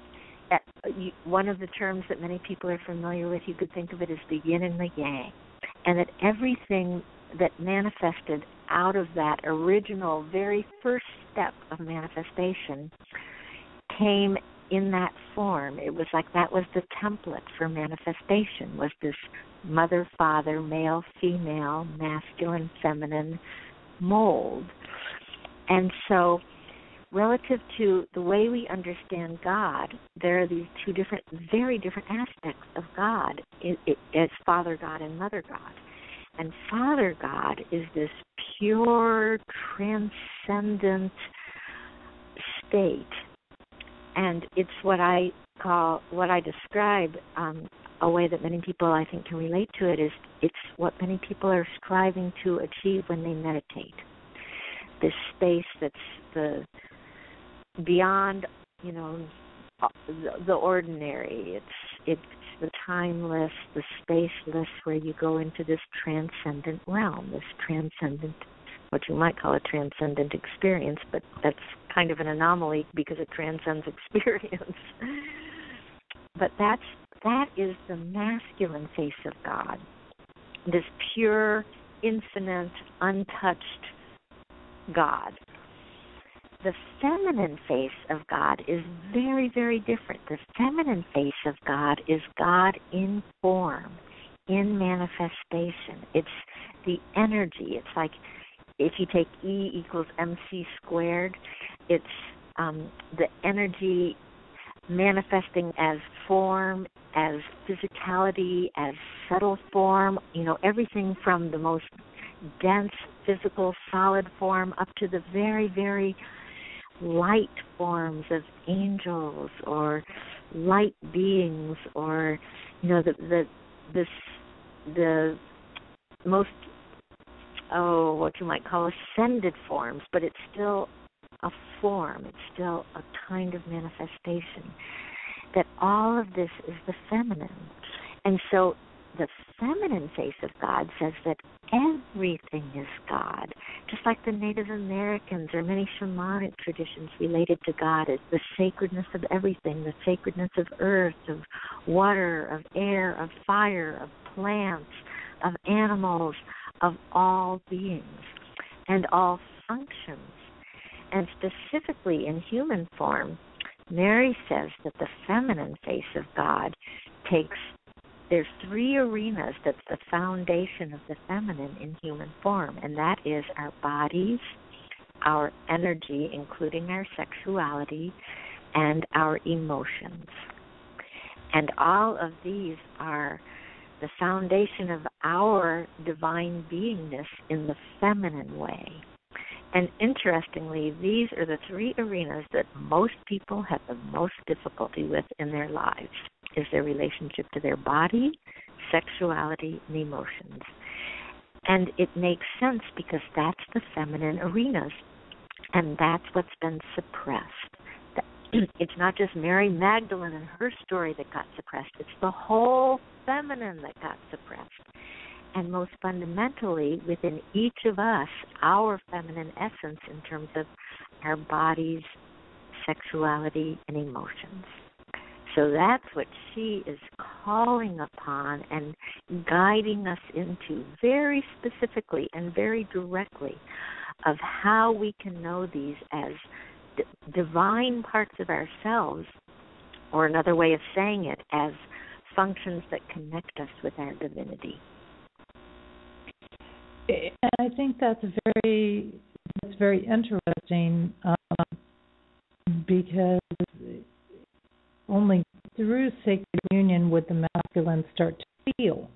one of the terms that many people are familiar with, you could think of it as the yin and the yang, and that everything that manifested out of that original very first step of manifestation came in that form. It was like that was the template for manifestation, was this mother, father, male, female, masculine, feminine mold. And so relative to the way we understand God, there are these two different, very different aspects of God. It's Father God and Mother God. And Father God is this pure, transcendent state. And it's what I describe, a way that many people, I think, can relate to it, is it's what many people are striving to achieve when they meditate. This space that's the beyond, the ordinary. It's the timeless, the spaceless, where you go into this transcendent realm, this transcendent, what you might call a transcendent experience, but that's kind of an anomaly because it transcends experience. But that is the masculine face of God, this pure, infinite, untouched God. The feminine face of God is very, very different. The feminine face of God is God in form, in manifestation. It's the energy. It's like if you take E equals MC squared, it's the energy manifesting as form, as physicality, as subtle form, everything from the most dense, physical, solid form up to the very, very light forms of angels or light beings, or the most what you might call ascended forms, but it's still a form, it's still a kind of manifestation. That all of this is the feminine. And so the feminine face of God says that everything is God. Just like the Native Americans or many shamanic traditions related to God as the sacredness of everything, the sacredness of earth, of water, of air, of fire, of plants, of animals, of all beings and all functions. And specifically in human form, Mary says that the feminine face of God there's three arenas that's the foundation of the feminine in human form, and that is our bodies, our energy, including our sexuality, and our emotions. And all of these are the foundation of our divine beingness in the feminine way. And interestingly, these are the three arenas that most people have the most difficulty with in their lives, is their relationship to their body, sexuality, and emotions. And it makes sense because that's the feminine arenas, and that's what's been suppressed. It's not just Mary Magdalene and her story that got suppressed. It's the whole feminine that got suppressed. And most fundamentally, within each of us, our feminine essence in terms of our bodies, sexuality, and emotions. So that's what she is calling upon and guiding us into very specifically and very directly of how we can know these as divine parts of ourselves, or another way of saying it, as functions that connect us with our divinity. And I think that's very interesting, because only through sacred union would the masculine start to feel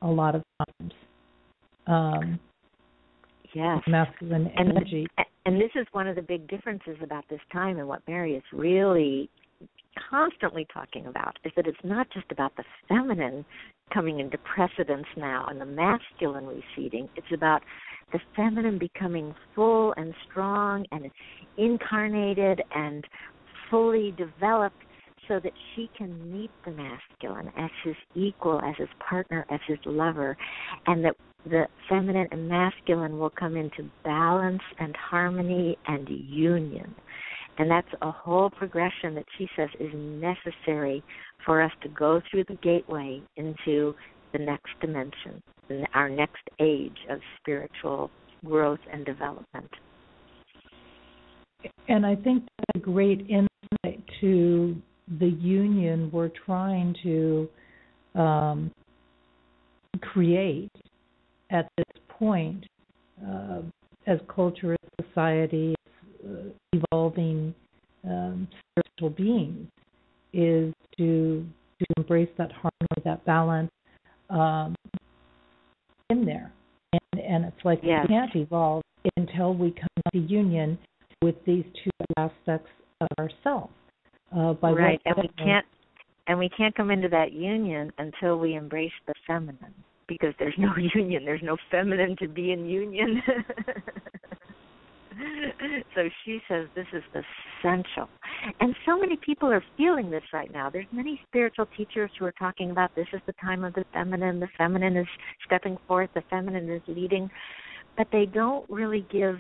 a lot of times. Yes. Masculine energy. And this is one of the big differences about this time, and what Mary is really constantly talking about, is that it's not just about the feminine coming into precedence now and the masculine receding. It's about the feminine becoming full and strong and incarnated and fully developed, so that she can meet the masculine as his equal, as his partner, as his lover, and that the feminine and masculine will come into balance and harmony and union. And that's a whole progression that she says is necessary for us to go through the gateway into the next dimension, our next age of spiritual growth and development. And I think that's a great insight to the union we're trying to create at this point, as culture, as society, evolving spiritual beings, is to embrace that harmony, that balance in there. And it's like we can't evolve until we come to union with these two aspects of ourselves. Right, and we can't come into that union until we embrace the feminine, because there's no union, there's no feminine to be in union. So she says this is essential. And so many people are feeling this right now. There's many spiritual teachers who are talking about this is the time of the feminine is stepping forth, the feminine is leading, but they don't really give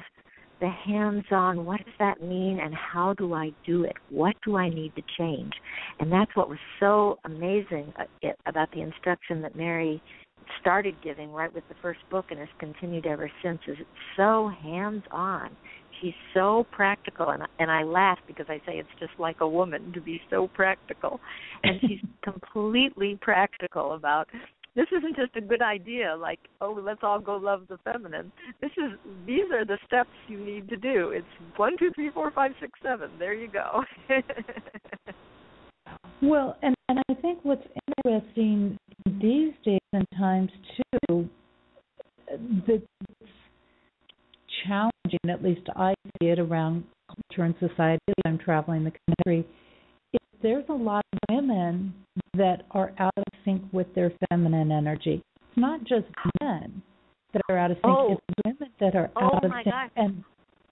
the hands-on, what does that mean and how do I do it? What do I need to change? And that's what was so amazing about the instruction that Mary started giving right with the first book and has continued ever since, is it's so hands-on. She's so practical, and I laugh because I say it's just like a woman to be so practical. And she's completely practical about this isn't just a good idea, like, oh, let's all go love the feminine. These are the steps you need to do. It's 1, 2, 3, 4, 5, 6, 7. There you go. Well, and I think what's interesting these days and times too, that's challenging, at least I see it around culture and society as I'm traveling the country, is there's a lot of women that are out of sync with their feminine energy. It's not just men that are out of sync, it's women that are out of sync. Gosh. And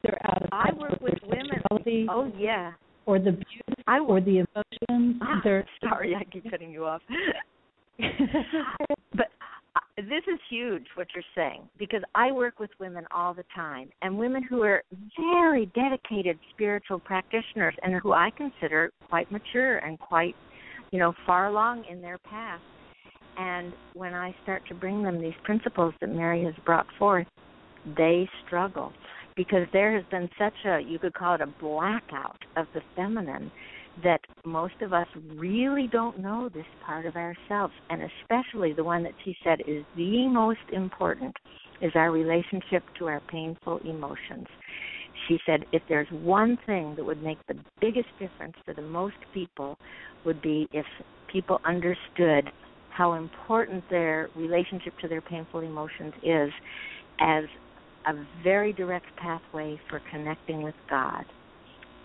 they're out of sync. I work with women. Oh, yeah. Or the beauty, or the emotions. Sorry, I keep cutting you off. But this is huge, what you're saying, because I work with women all the time, and women who are very dedicated spiritual practitioners and who I consider quite mature and quite, far along in their path. And when I start to bring them these principles that Mary has brought forth, they struggle, because there has been such you could call it a blackout of the feminine, that most of us really don't know this part of ourselves, and especially the one that she said is the most important, is our relationship to our painful emotions. She said if there's one thing that would make the biggest difference for the most people would be if people understood how important their relationship to their painful emotions is as a very direct pathway for connecting with God.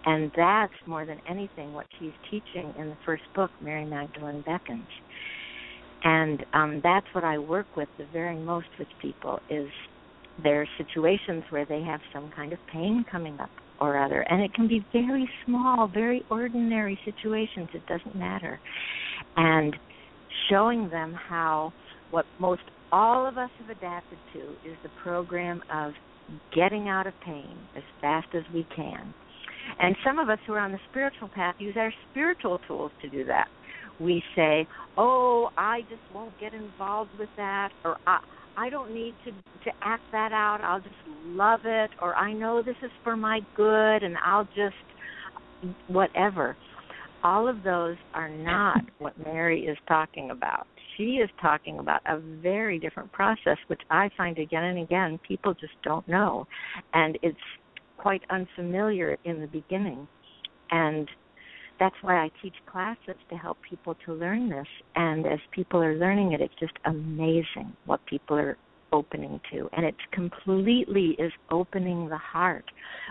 And that's more than anything what she's teaching in the first book, Mary Magdalene Beckons. And that's what I work with the very most with people, is there are situations where they have some kind of pain coming up or other. And it can be very small, very ordinary situations. It doesn't matter. And showing them how what most all of us have adapted to is the program of getting out of pain as fast as we can. And some of us who are on the spiritual path use our spiritual tools to do that. We say, oh, I just won't get involved with that, or I don't need to act that out. I'll just love it, or I know this is for my good, and I'll just whatever. All of those are not what Mary is talking about. She is talking about a very different process, which I find again and again people just don't know. And it's quite unfamiliar in the beginning. And that's why I teach classes, to help people to learn this. And as people are learning it, it's just amazing what people are opening to. And it completely is opening the heart,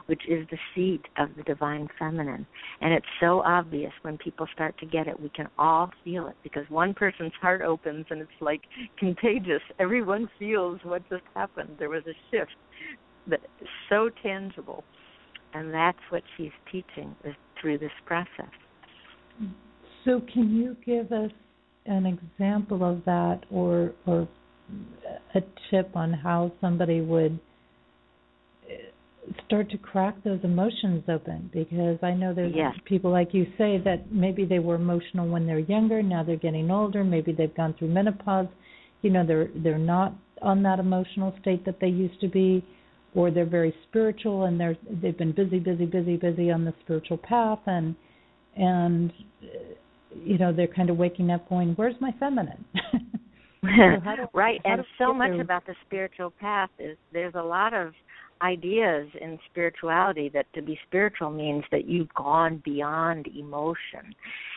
which is the seat of the divine feminine. And it's so obvious when people start to get it. We can all feel it, because one person's heart opens and it's like contagious. Everyone feels what just happened. There was a shift that is so tangible. And that's what she's teaching, is through this process. So can you give us an example of that, or a tip on how somebody would start to crack those emotions open? Because I know there's people, like you say, that maybe they were emotional when they're younger, now they're getting older, maybe they've gone through menopause, they're not on that emotional state that they used to be, or they're very spiritual and they've been busy on the spiritual path, and and they're kind of waking up going, where's my feminine? Right, and so much about the spiritual path is there's a lot of ideas in spirituality that to be spiritual means that you've gone beyond emotion.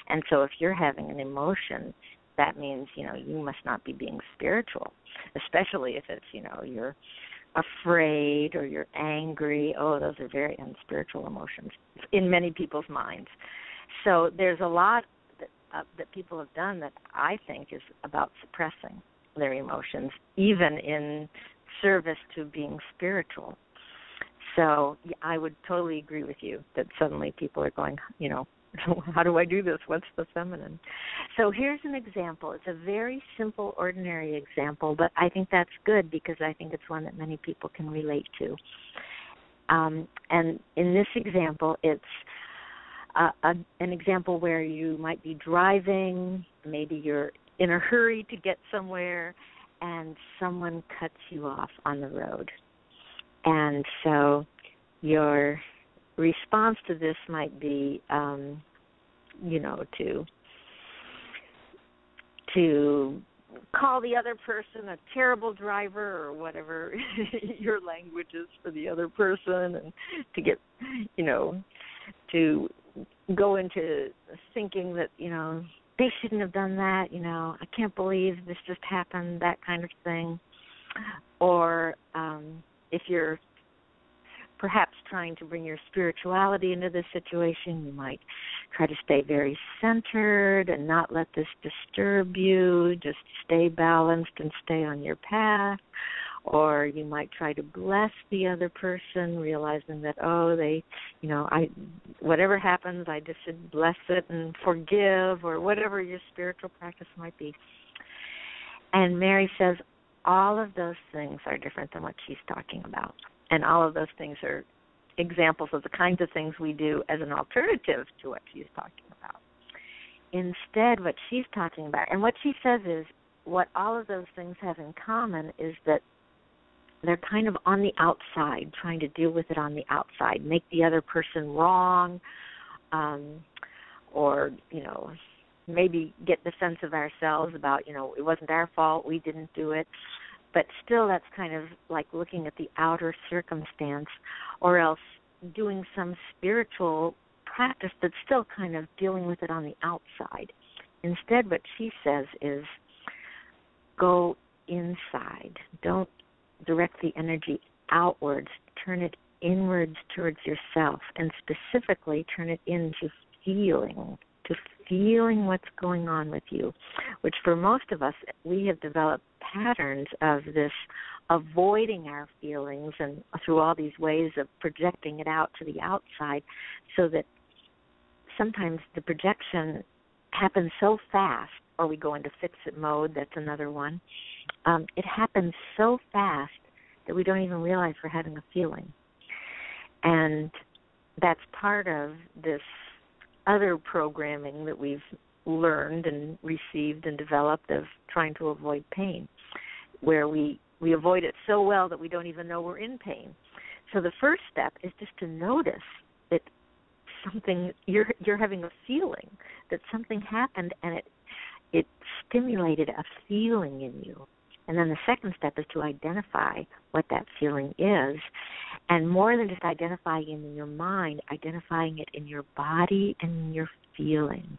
And so if you're having an emotion, that means, you must not be being spiritual, especially if it's, you're afraid or you're angry. Oh, those are very unspiritual emotions in many people's minds. So there's a lot that people have done that I think is about suppressing their emotions, even in service to being spiritual. So I would totally agree with you that suddenly people are going, how do I do this? What's the feminine? So here's an example. It's a very simple, ordinary example, but I think that's good because I think it's one that many people can relate to. And in this example, it's an example where you might be driving, maybe you're in a hurry to get somewhere, and someone cuts you off on the road. And so your response to this might be, to call the other person a terrible driver or whatever your language is for the other person, and to get, to go into thinking that, they shouldn't have done that, I can't believe this just happened, that kind of thing. Or if you're perhaps trying to bring your spirituality into this situation, you might try to stay very centered and not let this disturb you, just stay balanced and stay on your path. Or you might try to bless the other person, realizing that, whatever happens, I just should bless it and forgive, or whatever your spiritual practice might be. And Mary says all of those things are different than what she's talking about. And all of those things are examples of the kinds of things we do as an alternative to what she's talking about. Instead, what she's talking about, and what she says is, what all of those things have in common is that they're kind of on the outside, trying to deal with it on the outside, make the other person wrong, or, maybe get the sense of ourselves about, it wasn't our fault, we didn't do it. But still, that's kind of like looking at the outer circumstance, or else doing some spiritual practice that's still kind of dealing with it on the outside. Instead, what she says is, go inside. Don't direct the energy outwards. Turn it inwards towards yourself, and specifically turn it into feeling what's going on with you, which for most of us, we have developed patterns of this avoiding our feelings and through all these ways of projecting it out to the outside, so that sometimes the projection happens so fast, or we go into fix-it mode, that's another one. It happens so fast that we don't even realize we're having a feeling. And that's part of this other programming that we've learned and received and developed of trying to avoid pain, where we avoid it so well that we don't even know we're in pain. So the first step is just to notice that something, you're having a feeling, that something happened and it stimulated a feeling in you. And then the second step is to identify what that feeling is. And more than just identifying it in your mind, identifying it in your body and in your feeling,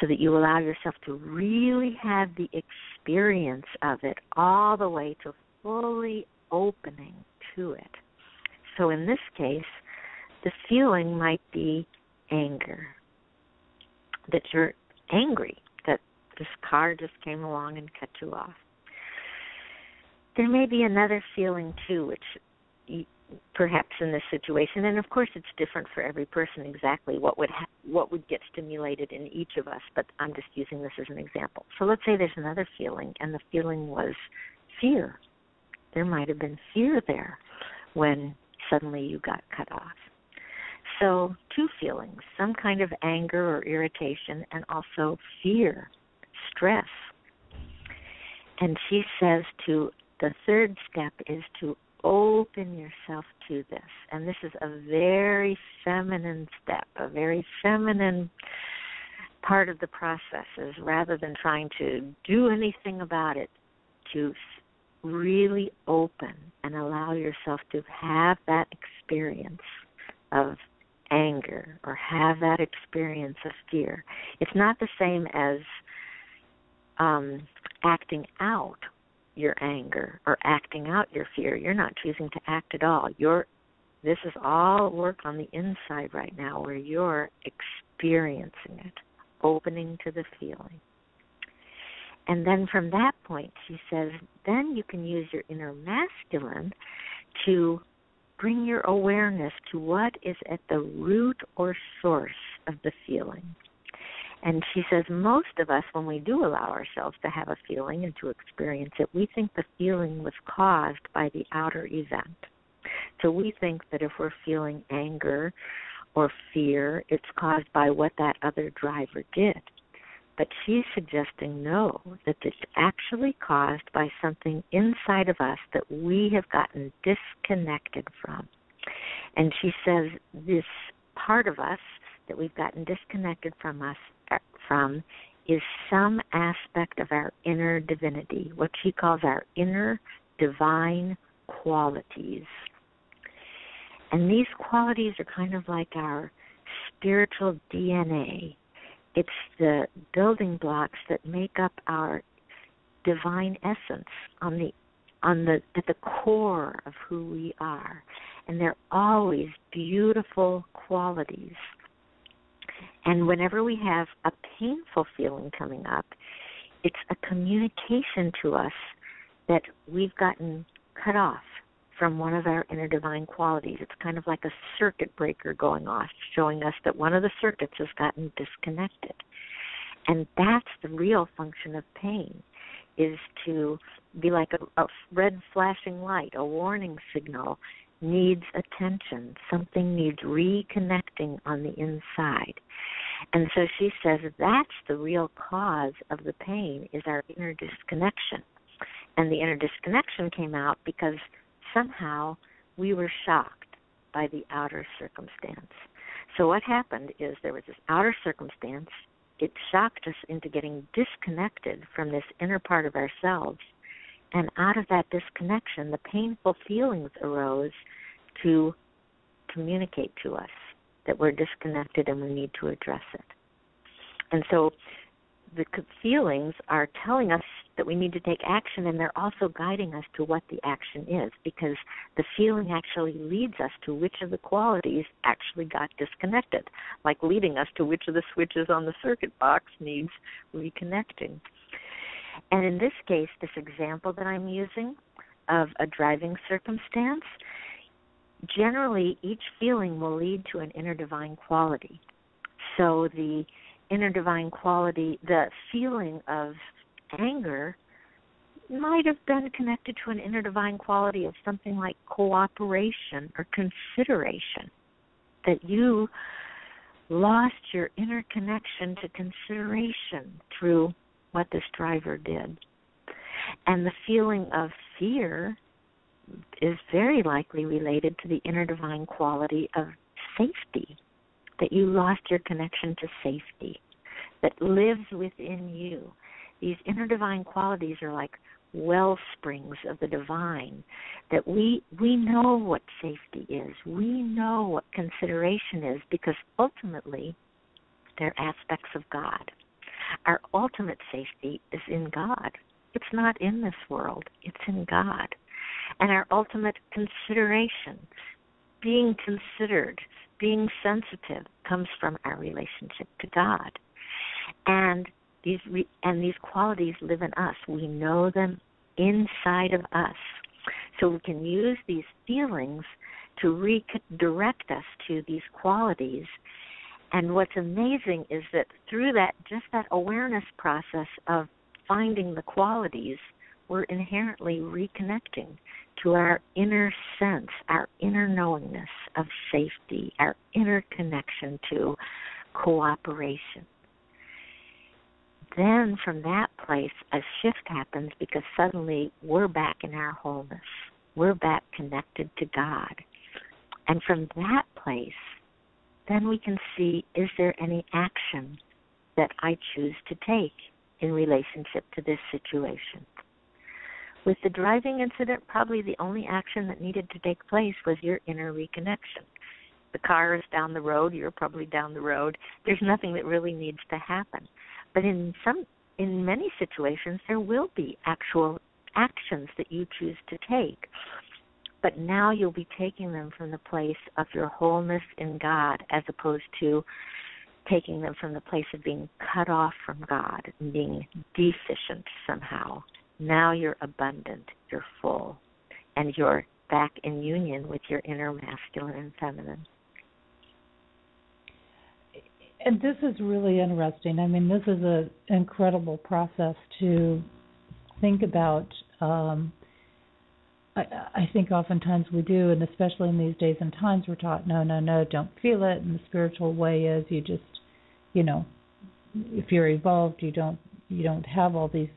so that you allow yourself to really have the experience of it all the way to fully opening to it. So in this case, the feeling might be anger, that you're angry, that this car just came along and cut you off. There may be another feeling, too, which perhaps in this situation, and of course it's different for every person exactly what would get stimulated in each of us, but I'm just using this as an example. So let's say there's another feeling, and the feeling was fear. There might have been fear there when suddenly you got cut off. So two feelings, some kind of anger or irritation, and also fear, stress. And she says the third step is to open yourself to this. And this is a very feminine step, a very feminine part of the process is, rather than trying to do anything about it, to really open and allow yourself to have that experience of anger or have that experience of fear. It's not the same as acting out your anger or acting out your fear. You're not choosing to act at all. This is all work on the inside right now, where you're experiencing it, opening to the feeling. And then from that point, she says, then you can use your inner masculine to bring your awareness to what is at the root or source of the feeling. And she says most of us, when we do allow ourselves to have a feeling and to experience it, we think the feeling was caused by the outer event. So we think that if we're feeling anger or fear, it's caused by what that other driver did. But she's suggesting no, that it's actually caused by something inside of us that we have gotten disconnected from. And she says this part of us that we've gotten disconnected from is some aspect of our inner divinity, what she calls our inner divine qualities. And these qualities are kind of like our spiritual DNA. It's the building blocks that make up our divine essence at the core of who we are. And they're always beautiful qualities. And whenever we have a painful feeling coming up, it's a communication to us that we've gotten cut off from one of our inner divine qualities. It's kind of like a circuit breaker going off, showing us that one of the circuits has gotten disconnected. And that's the real function of pain, is to be like a red flashing light, a warning signal needs attention. Something needs reconnecting on the inside. And so she says that's the real cause of the pain, is our inner disconnection. And the inner disconnection came out because somehow we were shocked by the outer circumstance. So what happened is there was this outer circumstance. It shocked us into getting disconnected from this inner part of ourselves. And out of that disconnection, the painful feelings arose to communicate to us that we're disconnected and we need to address it. And so the feelings are telling us that we need to take action, and they're also guiding us to what the action is, because the feeling actually leads us to which of the qualities actually got disconnected, like leading us to which of the switches on the circuit box needs reconnecting. And in this case, this example that I'm using of a driving circumstance, generally each feeling will lead to an inner divine quality. So the inner divine quality, the feeling of anger, might have been connected to an inner divine quality of something like cooperation or consideration, that you lost your inner connection to consideration through what this driver did. And the feeling of fear is very likely related to the inner divine quality of safety, that you lost your connection to safety that lives within you. These inner divine qualities are like well springs of the divine, that we know what safety is. We know what consideration is, because ultimately they're aspects of God. Our ultimate safety is in God. It's not in this world. It's in God. And our ultimate consideration, being considered, being sensitive, comes from our relationship to God. And these qualities live in us. We know them inside of us. So we can use these feelings to redirect us to these qualities. And what's amazing is that through that, just that awareness process of finding the qualities, we're inherently reconnecting to our inner sense, our inner knowingness of safety, our inner connection to cooperation. Then from that place, a shift happens, because suddenly we're back in our wholeness. We're back connected to God. And from that place, then we can see, is there any action that I choose to take in relationship to this situation. With the driving incident, probably the only action that needed to take place was your inner reconnection. The car is down the road, you're probably down the road. There's nothing that really needs to happen. But in many situations, there will be actual actions that you choose to take. But now you'll be taking them from the place of your wholeness in God, as opposed to taking them from the place of being cut off from God and being deficient somehow. Now you're abundant, you're full, and you're back in union with your inner masculine and feminine. And this is really interesting. I mean, this is an incredible process to think about. I think oftentimes we do, and especially in these days and times, we're taught, no, don't feel it. And the spiritual way is you just, if you're evolved, you don't have all these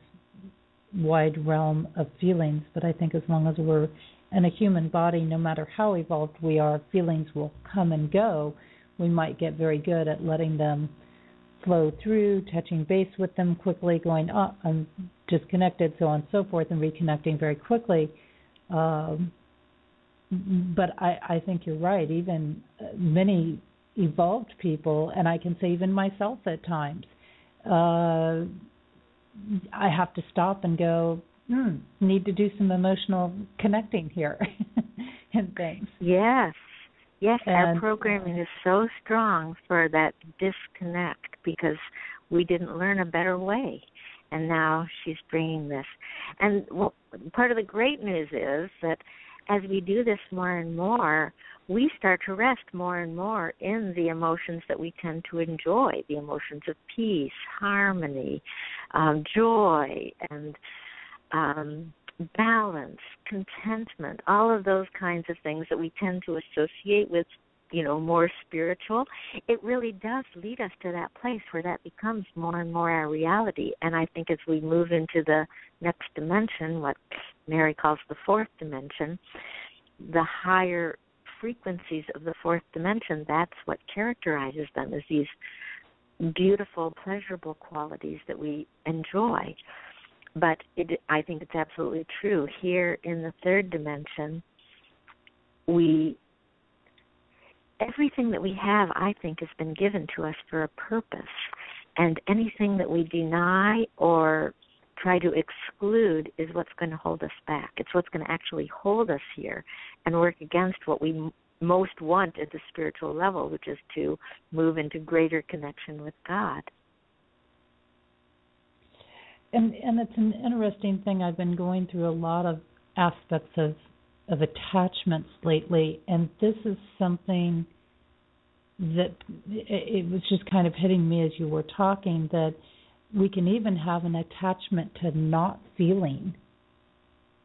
wide realm of feelings. But I think as long as we're in a human body, no matter how evolved we are, feelings will come and go. We might get very good at letting them flow through, touching base with them quickly, going, I'm disconnected, so on and so forth, and reconnecting very quickly. But I think you're right. Even many evolved people, and I can say even myself at times, I have to stop and go, need to do some emotional connecting here and things. Yes, our programming is so strong for that disconnect because we didn't learn a better way. And now she's bringing this. And part of the great news is that as we do this more and more, we start to rest more and more in the emotions that we tend to enjoy, the emotions of peace, harmony, joy, and balance, contentment, all of those kinds of things that we tend to associate with, more spiritual. It really does lead us to that place where that becomes more and more our reality. And I think as we move into the next dimension, what Mary calls the fourth dimension, the higher frequencies of the fourth dimension, that's what characterizes them as these beautiful, pleasurable qualities that we enjoy. But I think it's absolutely true. Here in the third dimension, everything that we have, I think, has been given to us for a purpose. And anything that we deny or try to exclude is what's going to hold us back. It's what's going to actually hold us here and work against what we most want at the spiritual level, which is to move into greater connection with God. And it's an interesting thing. I've been going through a lot of aspects of attachments lately, and this is something that it was just kind of hitting me as you were talking, that we can even have an attachment to not feeling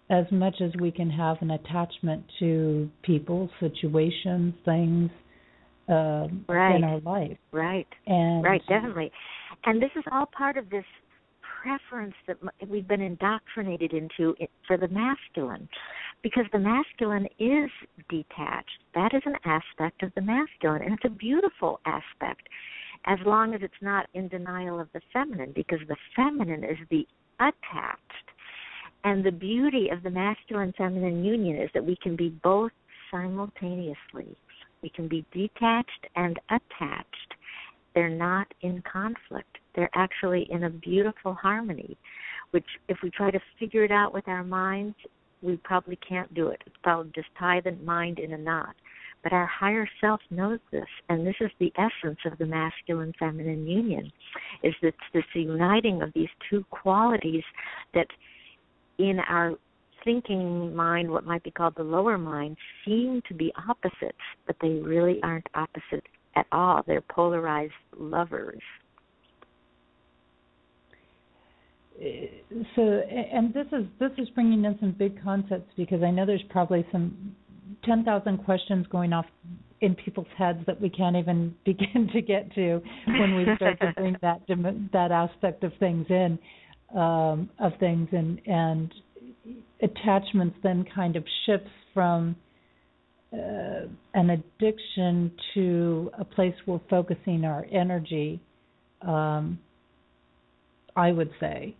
as much as we can have an attachment to people, situations, things in our life. Right, definitely. And this is all part of this preference that we've been indoctrinated into for the masculine, because the masculine is detached. That is an aspect of the masculine, and it's a beautiful aspect as long as it's not in denial of the feminine, because the feminine is the attached. And the beauty of the masculine-feminine union is that we can be both simultaneously. We can be detached and attached. They're not in conflict. They're actually in a beautiful harmony, which if we try to figure it out with our minds, we probably can't do it. It's probably just tie the mind in a knot. But our higher self knows this, and this is the essence of the masculine-feminine union, is that this uniting of these two qualities that in our thinking mind, what might be called the lower mind, seem to be opposites, but they really aren't opposite at all. They're polarized lovers. So, and this is bringing in some big concepts, because I know there's probably some 10,000 questions going off in people's heads that we can't even begin to get to when we start to bring that aspect of things in, and attachments then kind of shifts from an addiction to a place we're focusing our energy. I would say.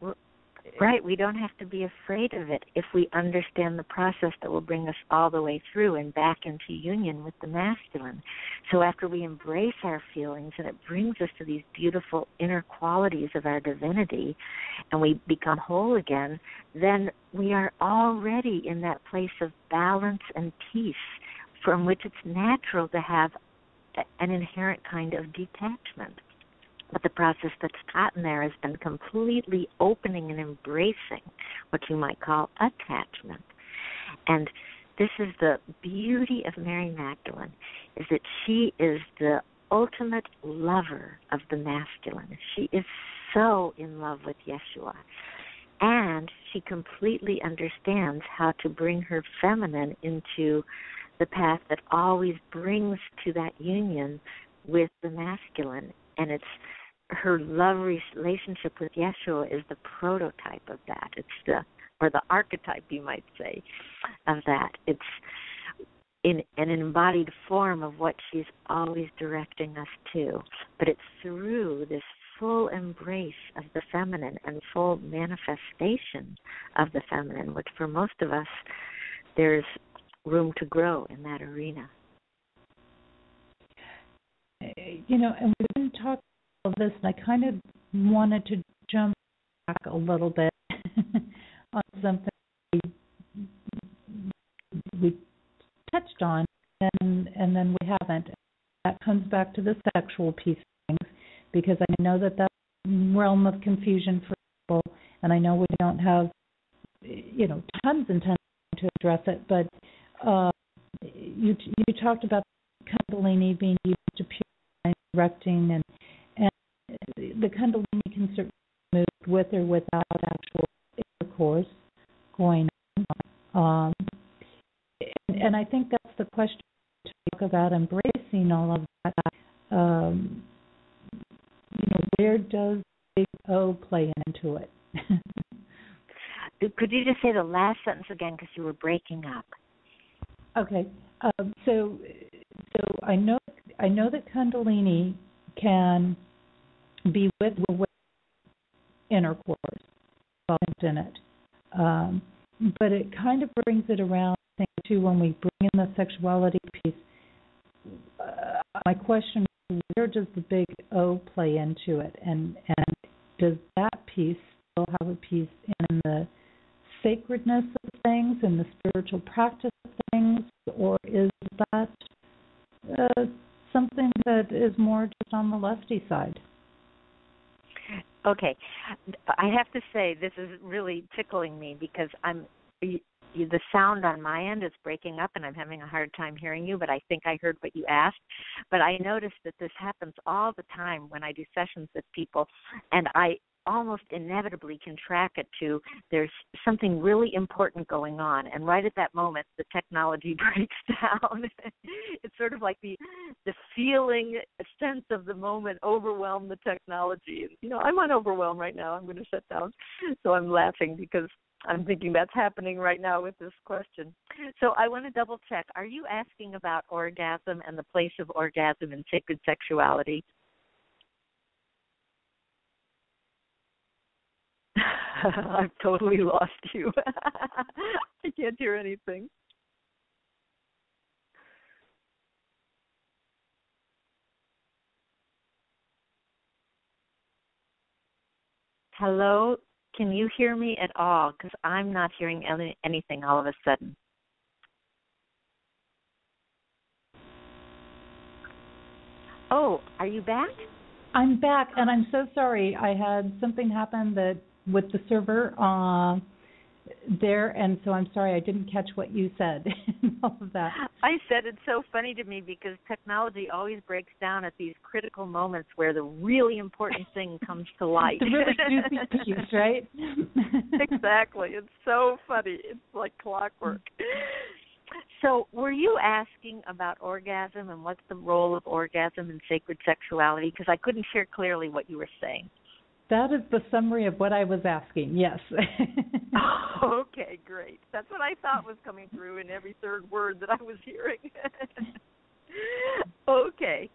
Right, we don't have to be afraid of it if we understand the process that will bring us all the way through and back into union with the masculine. So after we embrace our feelings and it brings us to these beautiful inner qualities of our divinity and we become whole again, then we are already in that place of balance and peace from which it's natural to have an inherent kind of detachment. But the process that's taught in there has been completely opening and embracing what you might call attachment. And this is the beauty of Mary Magdalene, is that she is the ultimate lover of the masculine. She is so in love with Yeshua. And she completely understands how to bring her feminine into the path that always brings to that union with the masculine. And it's her love relationship with Yeshua is the prototype of that. It's the archetype, you might say, of that. It's in an embodied form of what she's always directing us to. But it's through this full embrace of the feminine and full manifestation of the feminine, which for most of us, there's room to grow in that arena. You know, and we've been talking about this, and I kind of wanted to jump back a little bit on something we touched on, and then we haven't. That comes back to the sexual piece of things, because I know that that's a realm of confusion for people, and I know we don't have, you know, tons and tons to address it, but you talked about Kundalini being used to purify, directing, and the Kundalini can certainly be moved with or without actual intercourse going on. And I think that's the question to talk about, embracing all of that. You know, where does Big O play into it? Could you just say the last sentence again, because you were breaking up? Okay. So I know that Kundalini can be with intercourse in it, but it kind of brings it around, I think, too, when we bring in the sexuality piece. My question is, where does the Big O play into it, and does that piece still have a piece in the sacredness of things and the spiritual practice of things, or is that something that is more just on the lefty side? Okay. I have to say this is really tickling me, because the sound on my end is breaking up and I'm having a hard time hearing you, but I think I heard what you asked. But I noticed that this happens all the time when I do sessions with people, and I almost inevitably can track it to there's something really important going on, and right at that moment the technology breaks down. It's sort of like the feeling, sense of the moment overwhelmed the technology. You know, I'm on overwhelm right now. I'm going to shut down. So I'm laughing because I'm thinking that's happening right now with this question. So I want to double check. Are you asking about orgasm and the place of orgasm in sacred sexuality? I've totally lost you. I can't hear anything. Hello? Can you hear me at all? Because I'm not hearing anything all of a sudden. Oh, are you back? I'm back, and I'm so sorry. I had something happen that with the server there, and so I'm sorry I didn't catch what you said. All of that. I said it's so funny to me because technology always breaks down at these critical moments where the really important thing comes to light. The really juicy piece, right? Exactly. It's so funny. It's like clockwork. So were you asking about orgasm and what's the role of orgasm in sacred sexuality? Because I couldn't hear clearly what you were saying. That is the summary of what I was asking, yes. Okay, great. That's what I thought was coming through in every third word that I was hearing. Okay.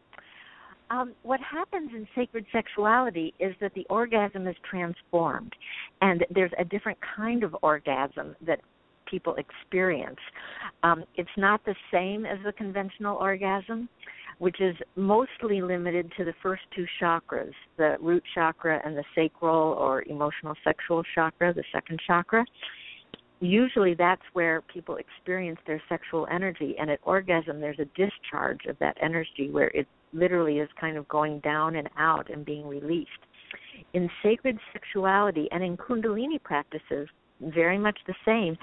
what happens in sacred sexuality is that the orgasm is transformed, and there's a different kind of orgasm that people experience. It's not the same as the conventional orgasm, which is mostly limited to the first two chakras, the root chakra and the sacral or emotional sexual chakra, the second chakra. Usually that's where people experience their sexual energy, and at orgasm there's a discharge of that energy where it literally is kind of going down and out and being released. In sacred sexuality and in Kundalini practices, very much the same.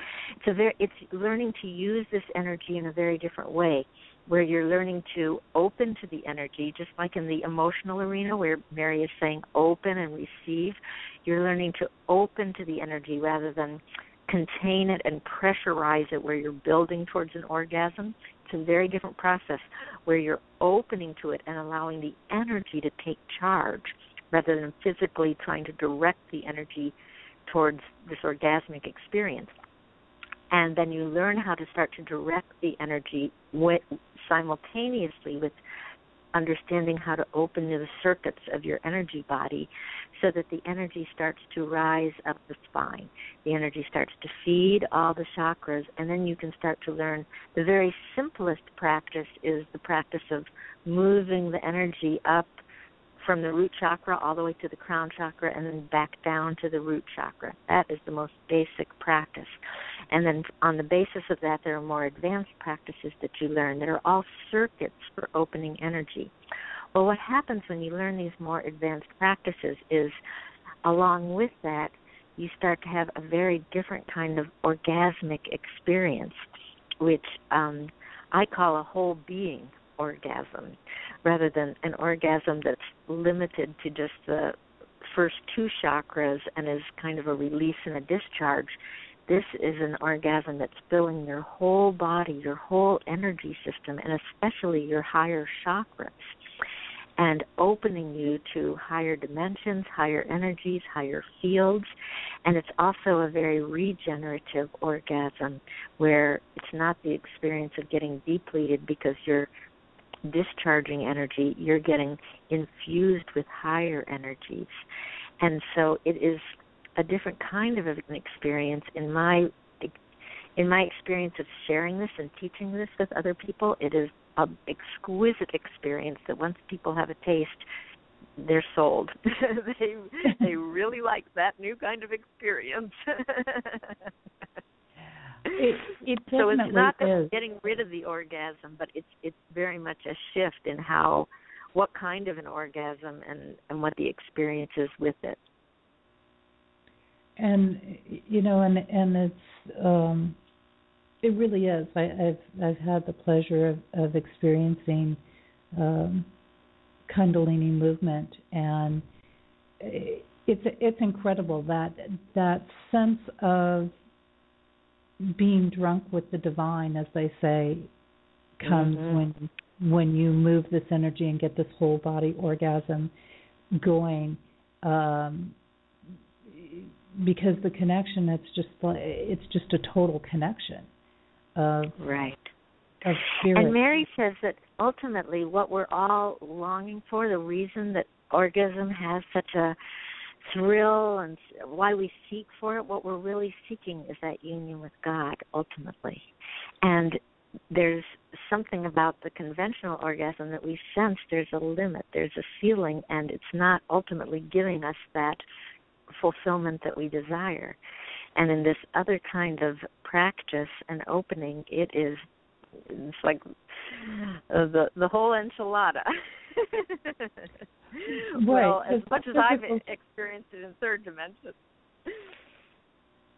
It's learning to use this energy in a very different way, where you're learning to open to the energy, just like in the emotional arena where Mary is saying open and receive. You're learning to open to the energy rather than contain it and pressurize it where you're building towards an orgasm. It's a very different process where you're opening to it and allowing the energy to take charge rather than physically trying to direct the energy towards this orgasmic experience. And then you learn how to start to direct the energy simultaneously with understanding how to open the circuits of your energy body so that the energy starts to rise up the spine. The energy starts to feed all the chakras, and then you can start to learn the very simplest practice is the practice of moving the energy up from the root chakra all the way to the crown chakra and then back down to the root chakra. That is the most basic practice. And then on the basis of that, there are more advanced practices that you learn that are all circuits for opening energy. Well, what happens when you learn these more advanced practices is, along with that, you start to have a very different kind of orgasmic experience, which I call a whole being orgasm, rather than an orgasm that's limited to just the first two chakras and is kind of a release and a discharge. This is an orgasm that's filling your whole body, your whole energy system, and especially your higher chakras, and opening you to higher dimensions, higher energies, higher fields. And it's also a very regenerative orgasm where it's not the experience of getting depleted because you're discharging energy, you're getting infused with higher energies. And so it is a different kind of an experience. In my experience of sharing this and teaching this with other people, it is an exquisite experience that once people have a taste, they're sold. They really like that new kind of experience. It so it's not that is. we're getting rid of the orgasm, but it's very much a shift in what kind of an orgasm and what the experience is with it. And and it's it really is. I've had the pleasure of experiencing Kundalini movement, and it's incredible that sense of being drunk with the divine, as they say, comes when you move this energy and get this whole body orgasm going, because the connection, it's just a total connection of right of spirit. And Mary says that ultimately what we're all longing for, the reason that orgasm has such a thrill and why we seek for it, what we're really seeking is that union with God ultimately. And there's something about the conventional orgasm that we sense there's a limit, there's a ceiling, and it's not ultimately giving us that fulfillment that we desire. And in this other kind of practice and opening, it's like the whole enchilada. Well, as much as I've experienced it in third dimension.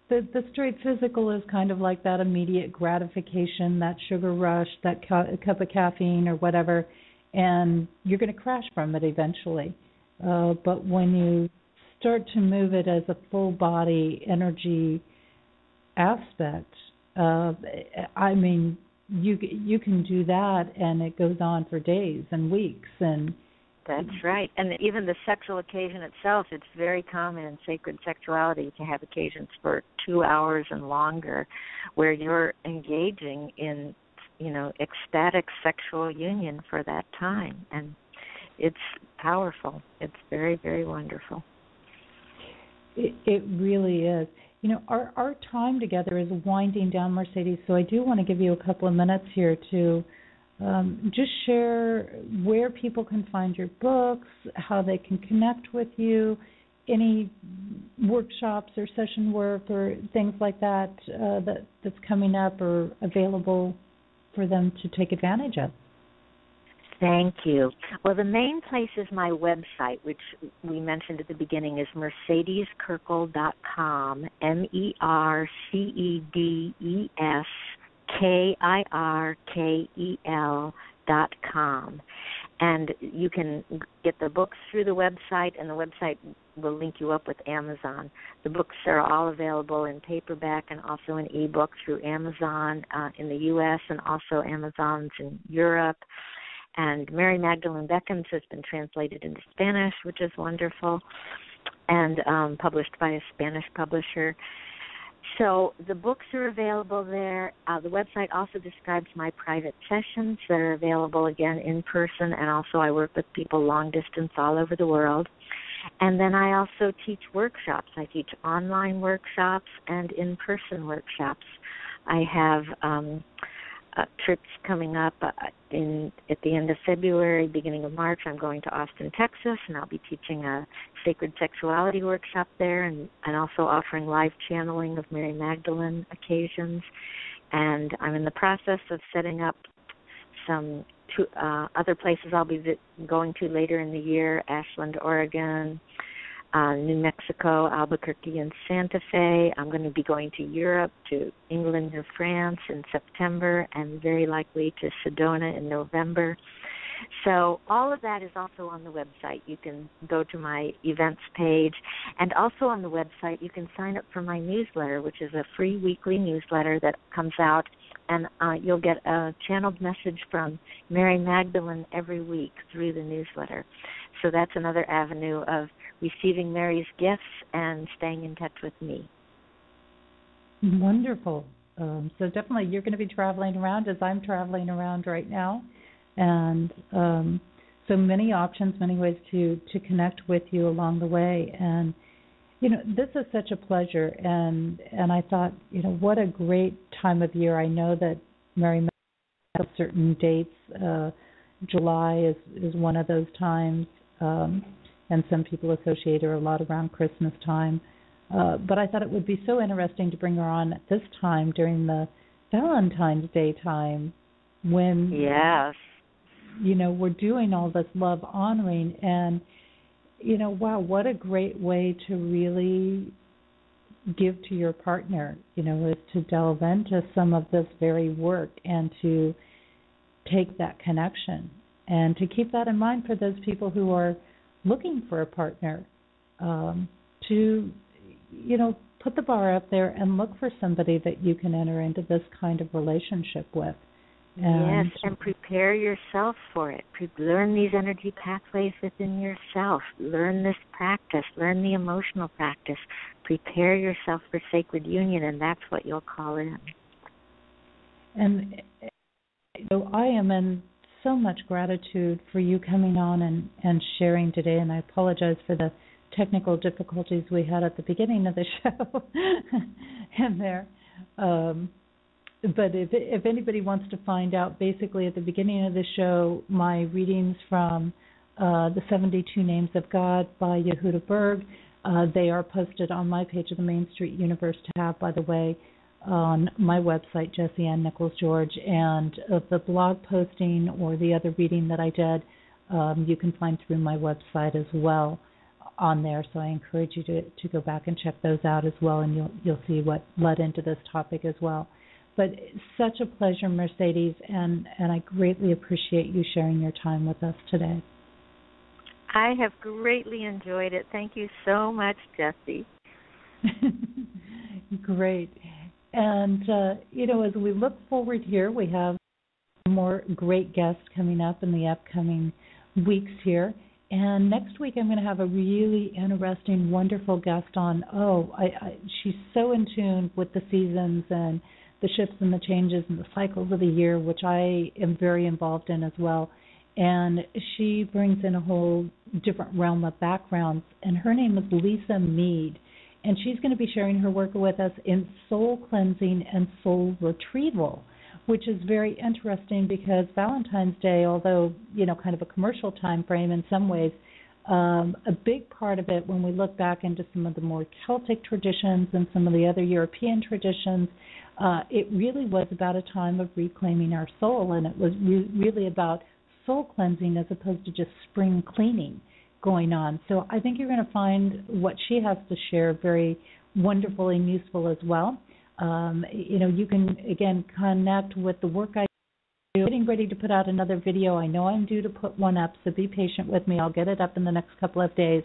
The straight physical is kind of like that immediate gratification, that sugar rush, that cup of caffeine or whatever, and you're going to crash from it eventually. But when you start to move it as a full body energy aspect, I mean, you can do that, and it goes on for days and weeks. And that's right. And even the sexual occasion itself, it's very common in sacred sexuality to have occasions for 2 hours and longer where you're engaging in, ecstatic sexual union for that time. And it's powerful. It's very, very wonderful. It really is. You know, our time together is winding down, Mercedes, so I do want to give you a couple of minutes here to just share where people can find your books, how they can connect with you, any workshops or session work or things like that that's coming up or available for them to take advantage of. Thank you. Well, the main place is my website, which we mentioned at the beginning, is mercedeskirkel.com, MERCEDESKIRKEL.com. And you can get the books through the website, and the website will link you up with Amazon. The books are all available in paperback and also in ebook through Amazon in the U.S. and also Amazons in Europe. And Mary Magdalene Beckham's has been translated into Spanish, which is wonderful, and published by a Spanish publisher. So the books are available there. The website also describes my private sessions that are available, again, in person, and also I work with people long distance all over the world. And then I also teach workshops. I teach online workshops and in-person workshops. I have trips coming up at the end of February, beginning of March. I'm going to Austin, Texas, and I'll be teaching a sacred sexuality workshop there and also offering live channeling of Mary Magdalene occasions. And I'm in the process of setting up some other places I'll be going to later in the year: Ashland, Oregon, New Mexico, Albuquerque, and Santa Fe. I'm going to be going to Europe, to England and France in September, and very likely to Sedona in November. So all of that is also on the website. You can go to my events page, and also on the website you can sign up for my newsletter, which is a free weekly newsletter that comes out, and you'll get a channeled message from Mary Magdalene every week through the newsletter. So that's another avenue of receiving Mary's gifts and staying in touch with me. Wonderful. So definitely you're going to be traveling around as I'm traveling around right now. And so many options, many ways to connect with you along the way. And, you know, this is such a pleasure. And I thought, you know, what a great time of year. I know that Mary has certain dates. July is one of those times. And some people associate her a lot around Christmas time. But I thought it would be so interesting to bring her on at this time during the Valentine's Day time when, yes, you know, we're doing all this love honoring. And, you know, wow, what a great way to really give to your partner, you know, is to delve into some of this very work and to take that connection and to keep that in mind for those people who are looking for a partner, to, you know, put the bar up there and look for somebody that you can enter into this kind of relationship with. Yes, and prepare yourself for it. Learn these energy pathways within yourself. Learn this practice. Learn the emotional practice. Prepare yourself for sacred union, and that's what you'll call in. And so I am in so much gratitude for you coming on and sharing today, and I apologize for the technical difficulties we had at the beginning of the show and there. But if anybody wants to find out, basically at the beginning of the show, my readings from the 72 Names of God by Yehuda Berg, they are posted on my page of the Main Street Universe tab, by the way, on my website, Jessie Ann Nichols George, and the blog posting or the other reading that I did, you can find through my website as well on there. So I encourage you to go back and check those out as well, and you'll see what led into this topic as well. But such a pleasure, Mercedes, and I greatly appreciate you sharing your time with us today. I have greatly enjoyed it. Thank you so much, Jessie. Great. And, you know, as we look forward here, we have more great guests coming up in the upcoming weeks here. And next week I'm going to have a really interesting, wonderful guest on. She's so in tune with the seasons and the shifts and the changes and the cycles of the year, which I am very involved in as well. and she brings in a whole different realm of backgrounds, and her name is Lisa Mead, and she's going to be sharing her work with us in soul cleansing and soul retrieval, which is very interesting because Valentine's Day, although, kind of a commercial time frame in some ways, a big part of it, when we look back into some of the more Celtic traditions and some of the other European traditions, it really was about a time of reclaiming our soul, and it was really about soul cleansing as opposed to just spring cleaning going on. So I think you're going to find what she has to share very wonderful and useful as well. You can, again, connect with the work I do. Getting ready to put out another video. I know I'm due to put one up, so be patient with me. I'll get it up in the next couple of days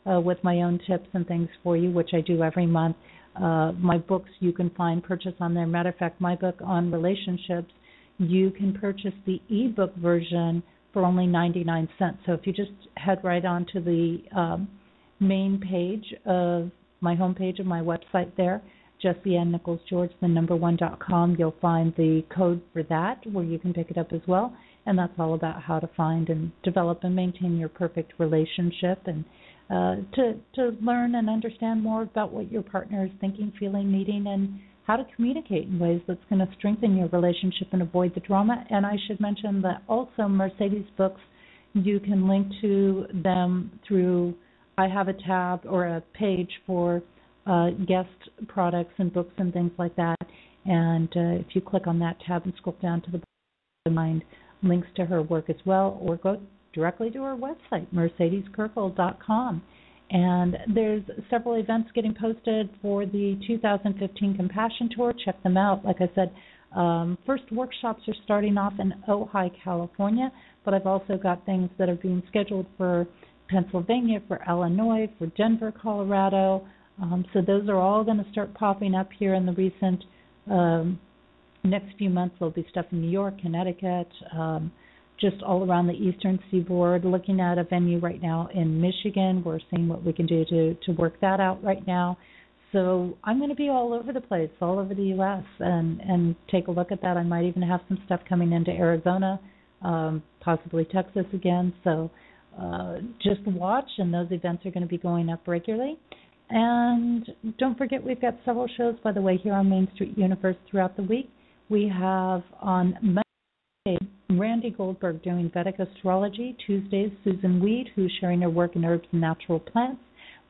with my own tips and things for you, which I do every month. My books you can purchase on there. Matter of fact, my book on relationships, you can purchase the ebook version for only 99 cents. So if you just head right on to the main page of my homepage of my website there, JessieAnnNicholsGeorge1.com, you'll find the code for that where you can pick it up as well. And that's all about how to find and develop and maintain your perfect relationship, and to learn and understand more about what your partner is thinking, feeling, needing, and how to communicate in ways that's going to strengthen your relationship and avoid the drama. And I should mention that also Mercedes books, you can link to them through, I have a tab or a page for guest products and books and things like that. And if you click on that tab and scroll down to the bottom, find links to her work as well, or go directly to her website, mercedeskirkle.com. And there's several events getting posted for the 2015 Compassion Tour. Check them out. Like I said, first workshops are starting off in Ojai, California, but I've also got things that are being scheduled for Pennsylvania, for Illinois, for Denver, Colorado. So those are all going to start popping up here in the recent next few months. There'll be stuff in New York, Connecticut, just all around the eastern seaboard. Looking at a venue right now in Michigan. We're seeing what we can do to work that out right now. So I'm going to be all over the place, all over the U.S., and take a look at that. I might even have some stuff coming into Arizona, possibly Texas again. So just watch, and those events are going to be going up regularly. And don't forget, we've got several shows, by the way, here on Main Street Universe throughout the week. We have on Monday, Randy Goldberg doing Vedic astrology. Tuesdays, Susan Weed, who's sharing her work in herbs and natural plants.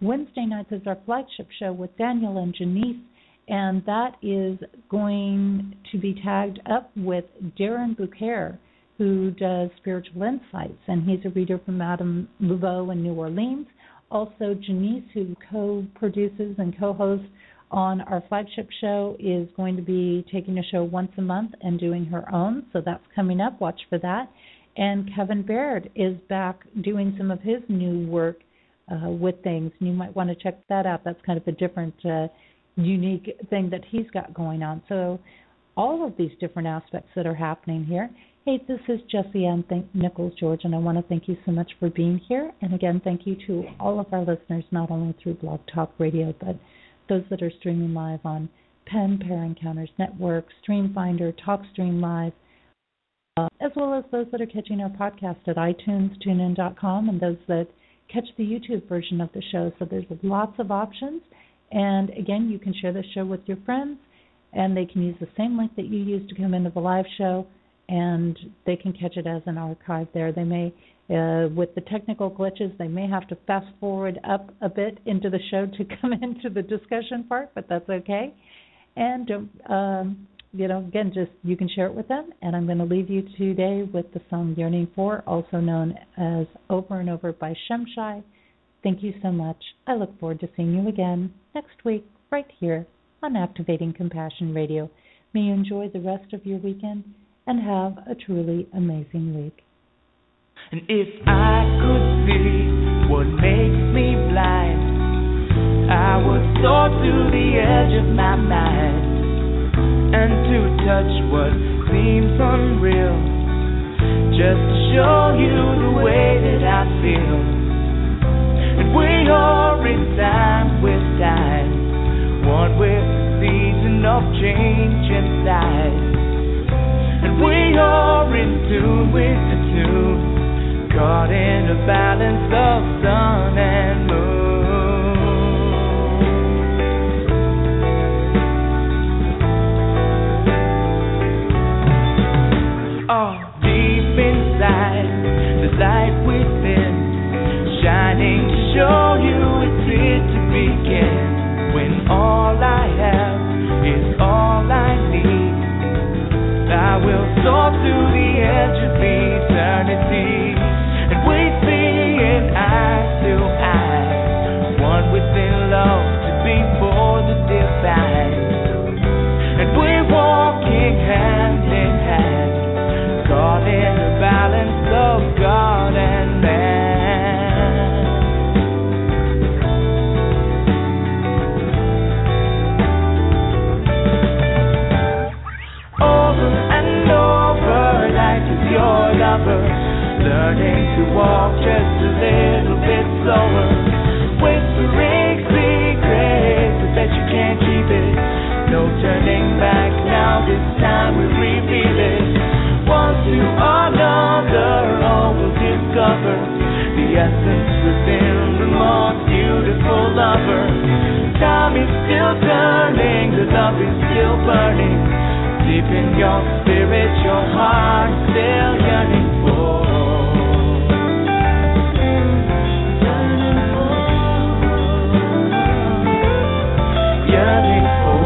Wednesday nights is our flagship show with Daniel and Janice, and that is going to be tagged up with Darren Bouquet, who does spiritual insights, and he's a reader from Madame Laveau in New Orleans. Also, Janice, who co-produces and co-hosts on our flagship show, is going to be taking a show once a month and doing her own, so that's coming up. Watch for that. And Kevin Baird is back doing some of his new work with things, and you might want to check that out. That's kind of a different, unique thing that he's got going on. So all of these different aspects that are happening here. Hey, this is Jessie Ann Nichols, George, and I want to thank you so much for being here. And again, thank you to all of our listeners, not only through Blog Talk Radio, but those that are streaming live on Penn, Pair Encounters Network, Streamfinder, TalkStream Live, as well as those that are catching our podcast at iTunes, TuneIn.com, and those that catch the YouTube version of the show. So there's lots of options. And again, you can share the show with your friends, and they can use the same link that you use to come into the live show, and they can catch it as an archive there. They may, with the technical glitches, they may have to fast forward up a bit into the show to come into the discussion part, but that's okay. And don't, again, just you can share it with them. And I'm going to leave you today with the song Yearning For, also known as Over and Over by Shemshai. Thank you so much. I look forward to seeing you again next week right here on Activating Compassion Radio. May you enjoy the rest of your weekend and have a truly amazing week. And if I could see what makes me blind, I would soar to the edge of my mind, and to touch what seems unreal, just to show you the way that I feel. And we are in time with time, one with the season of change inside. And we are in tune with the tune caught in a balance of sun and moon. Oh, deep inside, the light within, shining to show you it's here to begin. When all I have is all I need, I will soar to the edge of eternity, and we see it eye to eye, one within love to be for the divine, and we're walking hand in hand, caught in the balance of God and man. Over and over, life is your lover, learning to walk just a little bit slower, whispering secrets, I bet you can't keep it, no turning back now, this time we reveal it, one to another, all will discover the essence within the most beautiful lover. Time is still turning, the love is still burning, deep in your spirit, your heart still yearning for. Yearning for.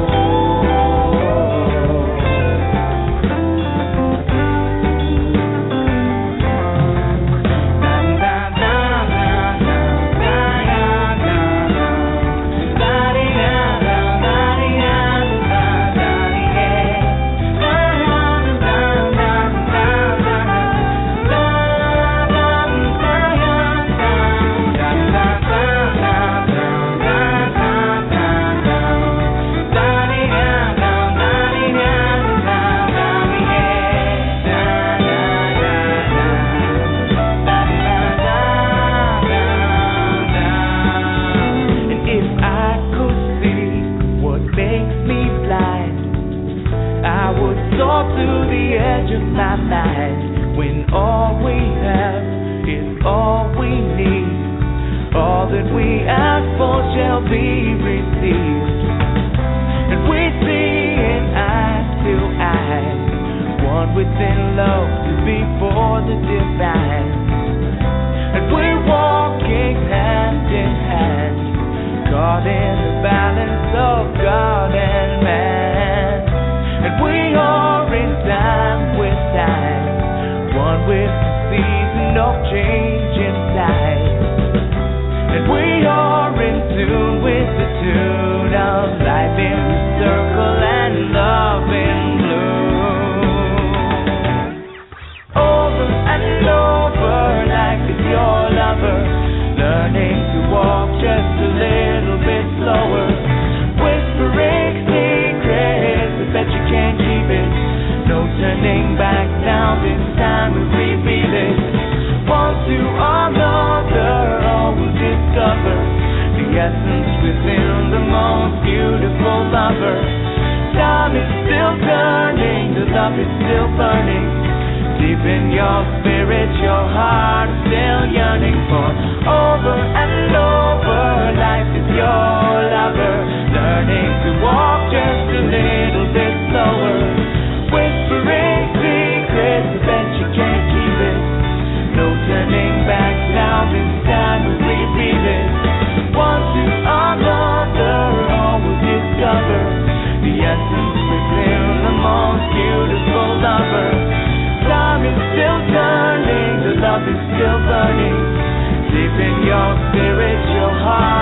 Still burning, deep in your spirit, your heart.